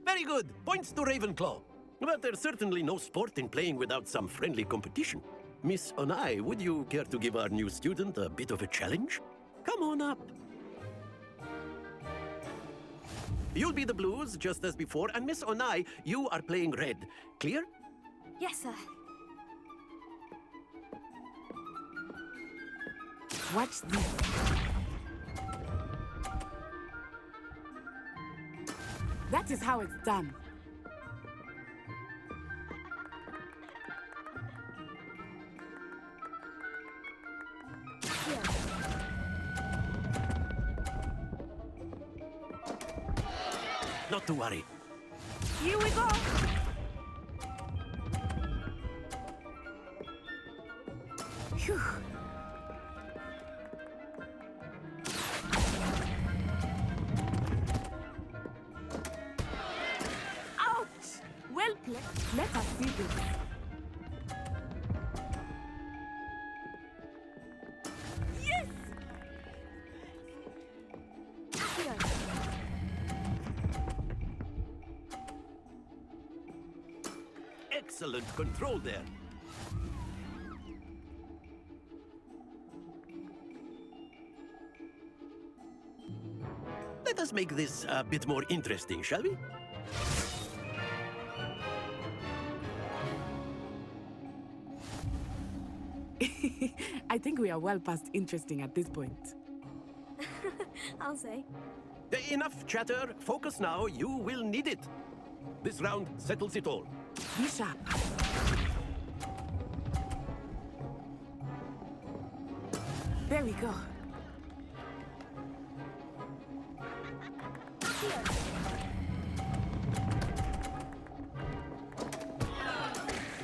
Very good. Points to Ravenclaw. But there's certainly no sport in playing without some friendly competition. Miss Onai, would you care to give our new student a bit of a challenge? Come on up. You'll be the blues, just as before, and Miss Onai, you are playing red. Clear? Yes, sir. Watch this. That is how it's done. Not to worry. Here we go. Phew. Ouch! Well played. Let us see this. Yes! Excellent control there. Let us make this a bit more interesting, shall we? I think we are well past interesting at this point. I'll say. Enough chatter. Focus now. You will need it. This round settles it all. Be sharp. There we go.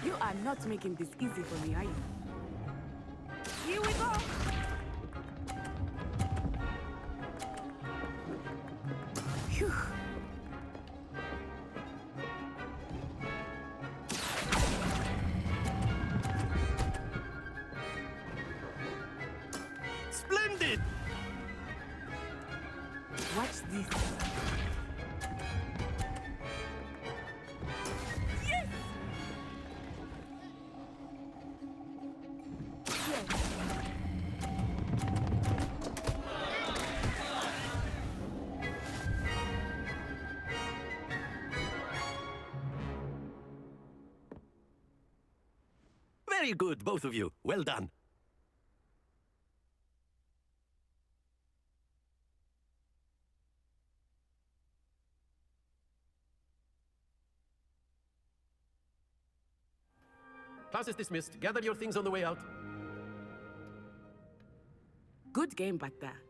You are not making this easy for me, are you? Here we go! Phew. Splendid! Watch this. Yes! Very good, both of you. Well done. Class is dismissed. Gather your things on the way out. Good game back there.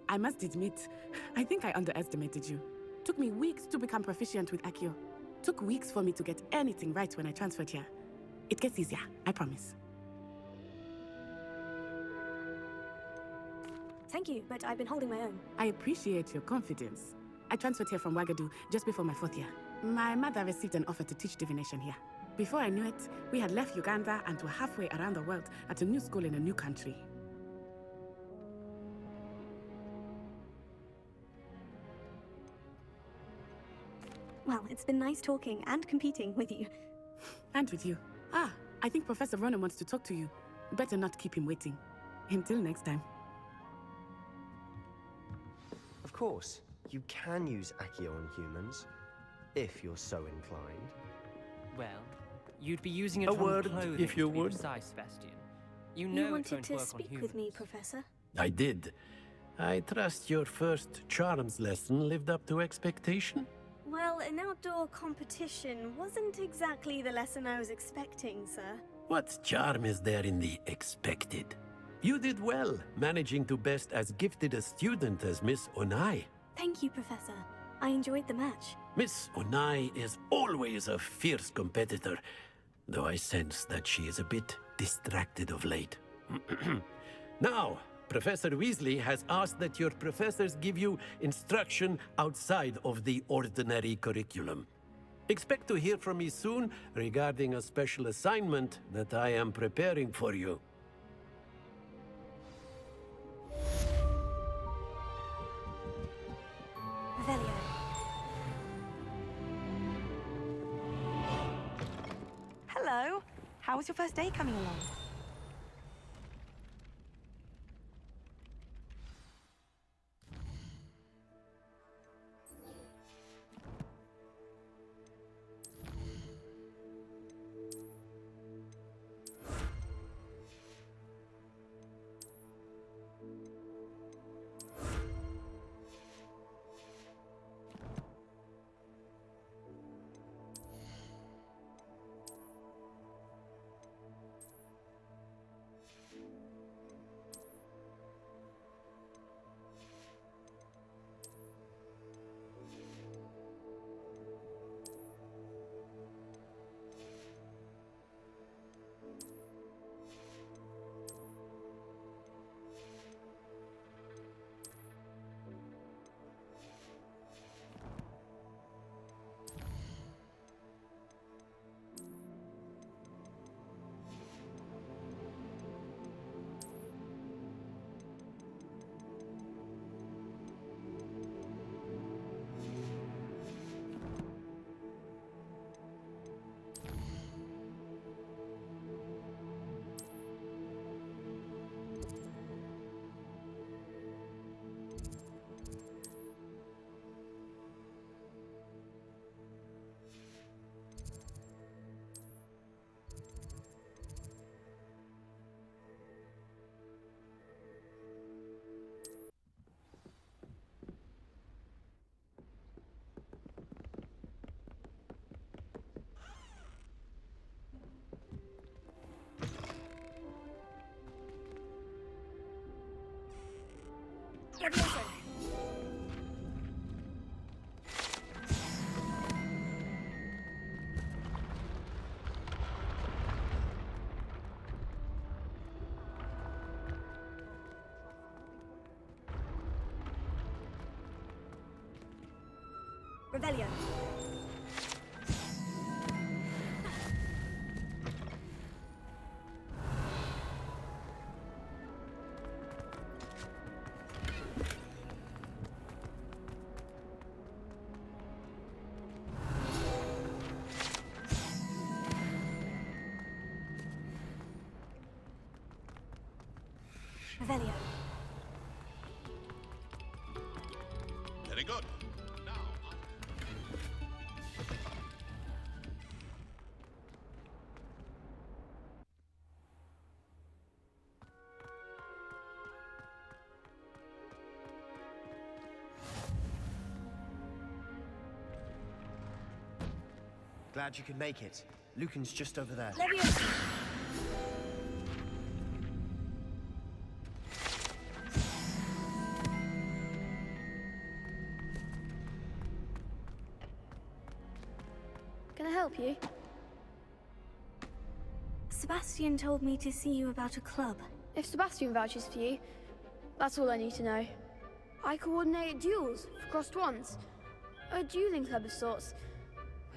I must admit, I think I underestimated you. Took me weeks to become proficient with Accio. Took weeks for me to get anything right when I transferred here. It gets easier, I promise. Thank you, but I've been holding my own. I appreciate your confidence. I transferred here from Wagadu just before my 4th year. My mother received an offer to teach divination here. Before I knew it, we had left Uganda and were halfway around the world at a new school in a new country. Well, it's been nice talking and competing with you. And with you. Ah, I think Professor Ronan wants to talk to you. Better not keep him waiting. Until next time. Of course, you can use Accio on humans, if you're so inclined. Well, you'd be using it A on word, clothing, if you to be would. precise, Sebastian. You know You it wanted won't to work on speak humans. with me, Professor? I did. I trust your first charms lesson lived up to expectation? Well, an outdoor competition wasn't exactly the lesson I was expecting, sir. What charm is there in the expected? You did well, managing to best as gifted a student as Miss Onai. Thank you, Professor. I enjoyed the match. Miss Onai is always a fierce competitor, though I sense that she is a bit distracted of late. Now, Professor Weasley has asked that your professors give you instruction outside of the ordinary curriculum. Expect to hear from me soon regarding a special assignment that I am preparing for you. Revelio. Hello. How was your first day coming along? Revelio. Revelio. Very good. Glad you could make it. Lucan's just over there. Can I help you? Sebastian told me to see you about a club. If Sebastian vouches for you, that's all I need to know. I coordinate duels for crossed wands. A dueling club of sorts.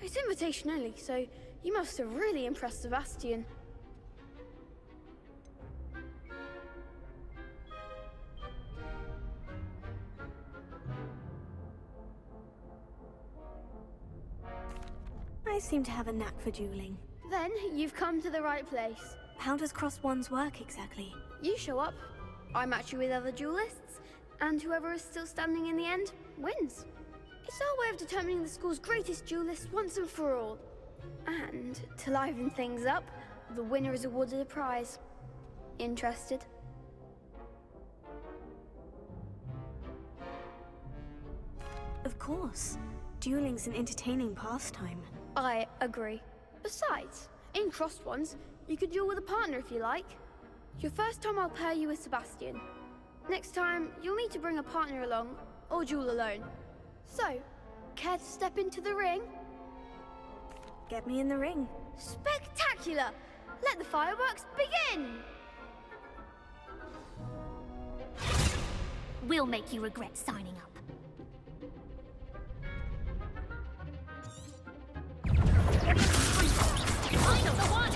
It's invitation only, so you must have really impressed Sebastian. I seem to have a knack for dueling. Then you've come to the right place. How does crossed wands work exactly? You show up, I match you with other duelists, and whoever is still standing in the end wins. It's our way of determining the school's greatest duelist once and for all. And to liven things up, the winner is awarded a prize. Interested? Of course. Dueling's an entertaining pastime. I agree. Besides, in crossed ones, you could duel with a partner if you like. Your first time I'll pair you with Sebastian. Next time, you'll need to bring a partner along, or duel alone. So, care to step into the ring? Get me in the ring. Spectacular! Let the fireworks begin! We'll make you regret signing up. Final the one!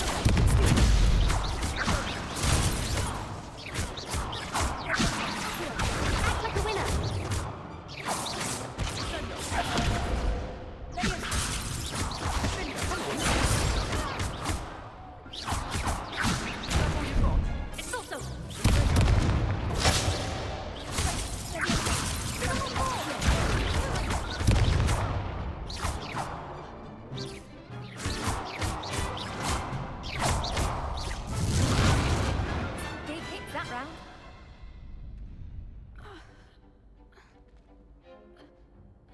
Act like a winner! It's also... Big hits that round.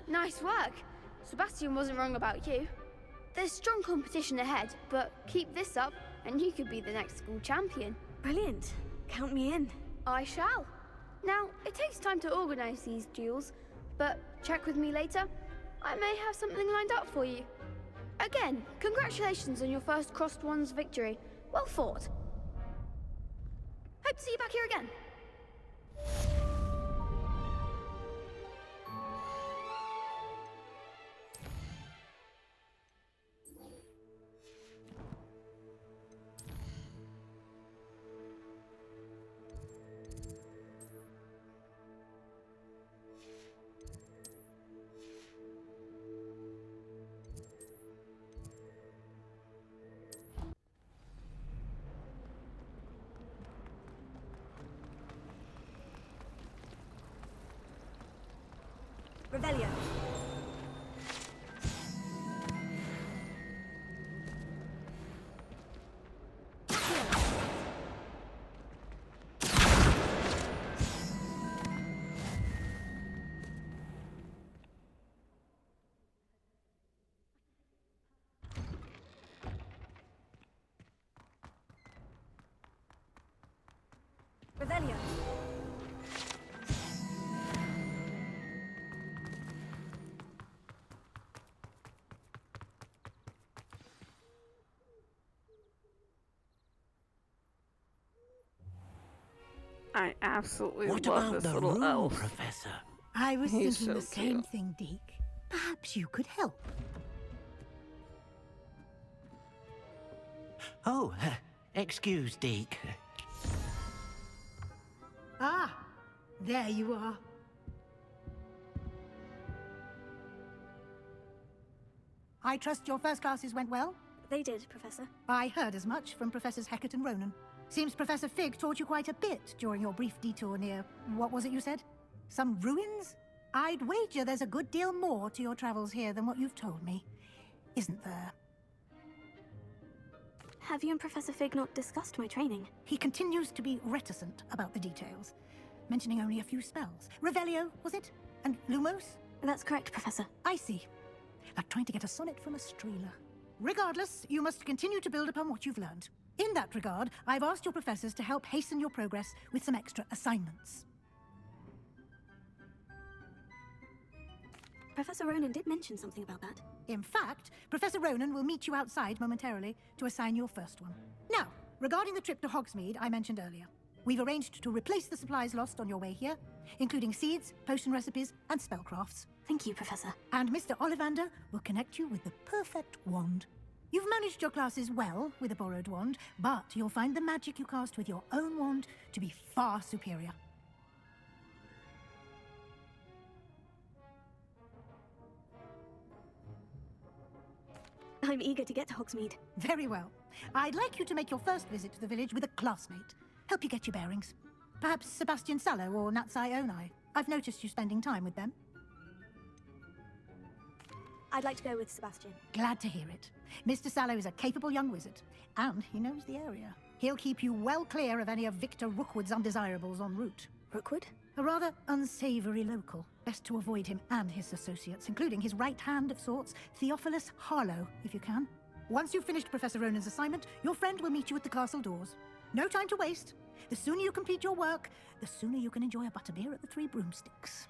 Nice work. Sebastian wasn't wrong about you. There's strong competition ahead, but keep this up and you could be the next school champion. Brilliant. Count me in. I shall. Now, it takes time to organize these duels, but check with me later. I may have something lined up for you. Again, congratulations on your first Crossed Ones victory. Well fought. Hope to see you back here again. Revelio. Revelio. I absolutely What love about this the little room, elf. Professor? I was He's thinking so the same cute. thing, Deke. Perhaps you could help. Oh, excuse, Deke. Ah, there you are. I trust your first classes went well? They did, Professor. I heard as much from Professors Hecat and Ronan. Seems Professor Fig taught you quite a bit during your brief detour near... what was it you said? Some ruins? I'd wager there's a good deal more to your travels here than what you've told me. Isn't there? Have you and Professor Fig not discussed my training? He continues to be reticent about the details, mentioning only a few spells. Revelio, was it? And Lumos? That's correct, Professor. I see. Like trying to get a sonnet from a streeler. Regardless, you must continue to build upon what you've learned. In that regard, I've asked your professors to help hasten your progress with some extra assignments. Professor Ronan did mention something about that. In fact, Professor Ronan will meet you outside momentarily to assign your first one. Now, regarding the trip to Hogsmeade I mentioned earlier, we've arranged to replace the supplies lost on your way here, including seeds, potion recipes, and spellcrafts. Thank you, Professor. And Mr. Ollivander will connect you with the perfect wand. You've managed your classes well with a borrowed wand, but you'll find the magic you cast with your own wand to be far superior. I'm eager to get to Hogsmeade. Very well. I'd like you to make your first visit to the village with a classmate. Help you get your bearings. Perhaps Sebastian Sallow or Natsai Onai. I've noticed you spending time with them. I'd like to go with Sebastian. Glad to hear it. Mr. Sallow is a capable young wizard, and he knows the area. He'll keep you well clear of any of Victor Rookwood's undesirables en route. Rookwood? A rather unsavory local. Best to avoid him and his associates, including his right hand of sorts, Theophilus Harlow, if you can. Once you've finished Professor Ronan's assignment, your friend will meet you at the castle doors. No time to waste. The sooner you complete your work, the sooner you can enjoy a butterbeer at the Three Broomsticks.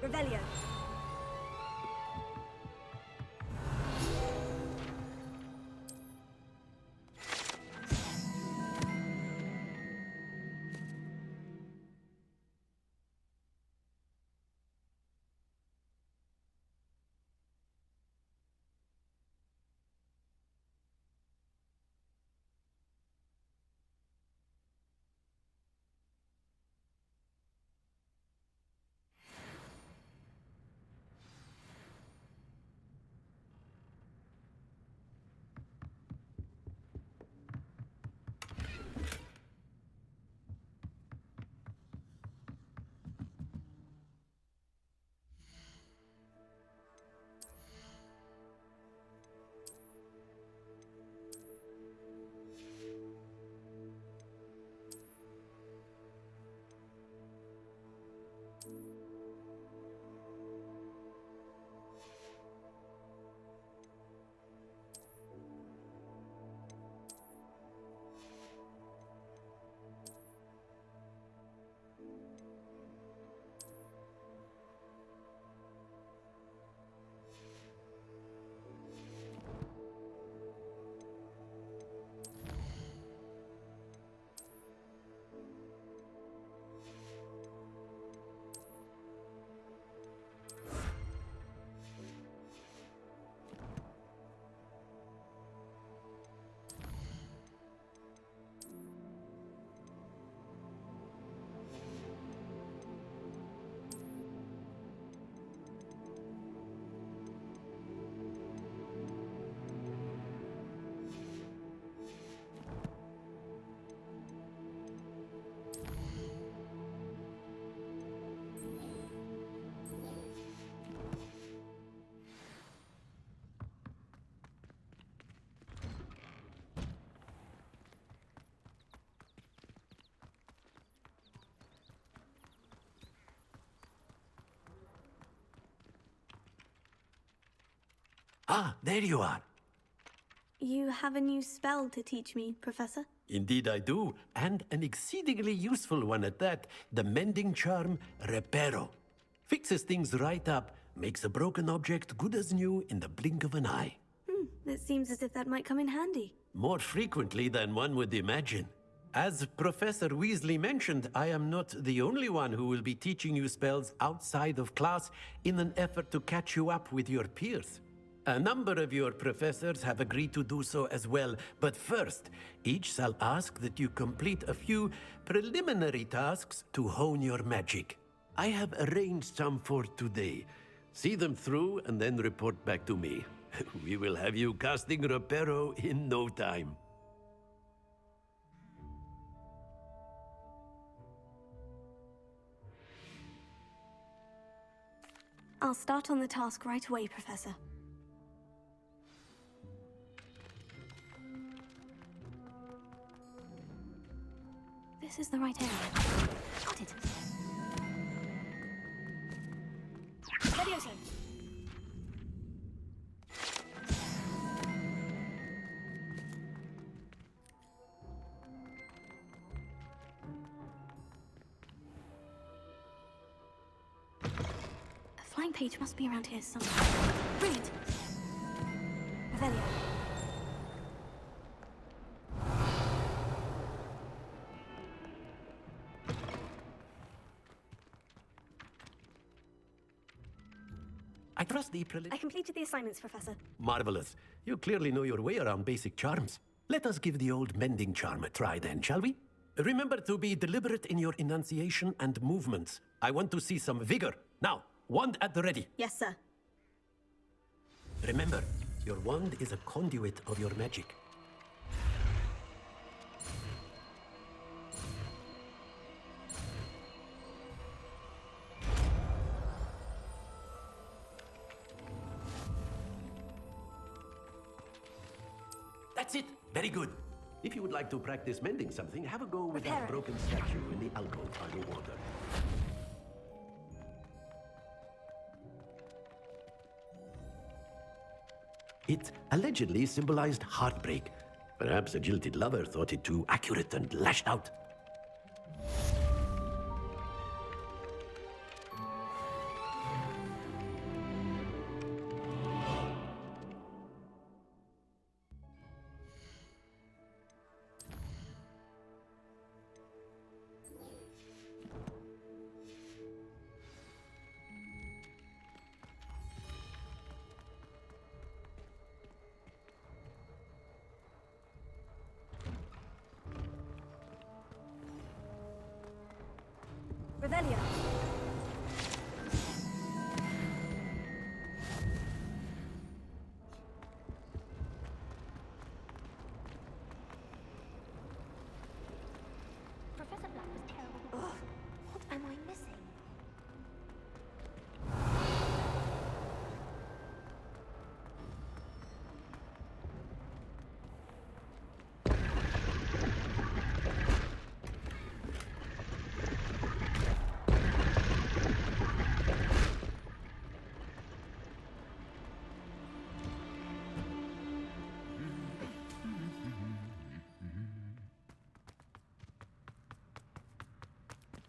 Revelio. Ah, there you are. You have a new spell to teach me, Professor? Indeed I do, and an exceedingly useful one at that. The mending charm, Reparo. Fixes things right up, makes a broken object good as new in the blink of an eye. It seems as if that might come in handy. More frequently than one would imagine. As Professor Weasley mentioned, I am not the only one who will be teaching you spells outside of class in an effort to catch you up with your peers. A number of your professors have agreed to do so as well, but first, each shall ask that you complete a few preliminary tasks to hone your magic. I have arranged some for today. See them through and then report back to me. We will have you casting Reparo in no time. I'll start on the task right away, Professor. This is the right area. Got it. Levioso. A flying page must be around here somewhere. Brilliant. Revelio. I trust the I completed the assignments, Professor. Marvelous. You clearly know your way around basic charms. Let us give the old mending charm a try then, shall we? Remember to be deliberate in your enunciation and movements. I want to see some vigor. Now, wand at the ready. Yes, sir. Remember, your wand is a conduit of your magic. That's it. Very good. If you would like to practice mending something, have a go with that broken statue in the alcove underwater. It allegedly symbolized heartbreak. Perhaps a jilted lover thought it too accurate and lashed out. Revelio. Professor Black was terrible. Ugh, what am I missing?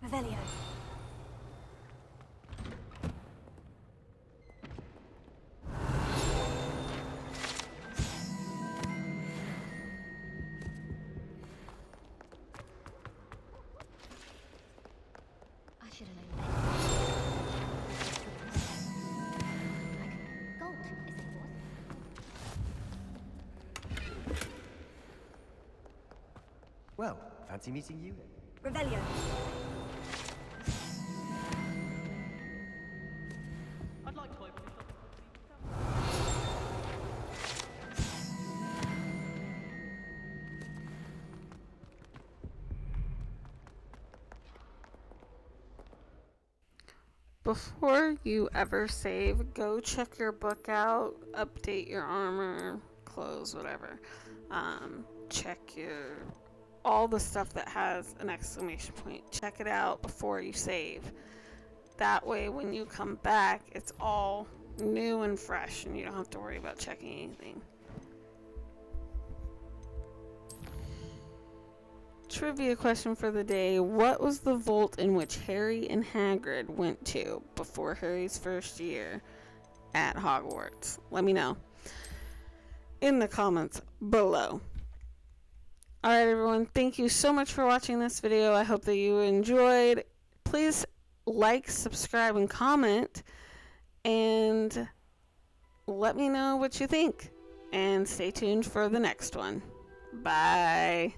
Revelio. I should have known better. Like gold, is it was? Well, fancy meeting you then. Revelio. I'd like to open this up. Before you ever save, go check your book out, update your armor, clothes, whatever. Check your all the stuff that has an exclamation point. Check it out before you save. That way when you come back, it's all new and fresh, and you don't have to worry about checking anything. Trivia question for the day. What was the vault in which Harry and Hagrid went to before Harry's first year at Hogwarts? Let me know in the comments below. Alright everyone, thank you so much for watching this video. I hope that you enjoyed. Please like, subscribe, and comment, and let me know what you think. And stay tuned for the next one. Bye.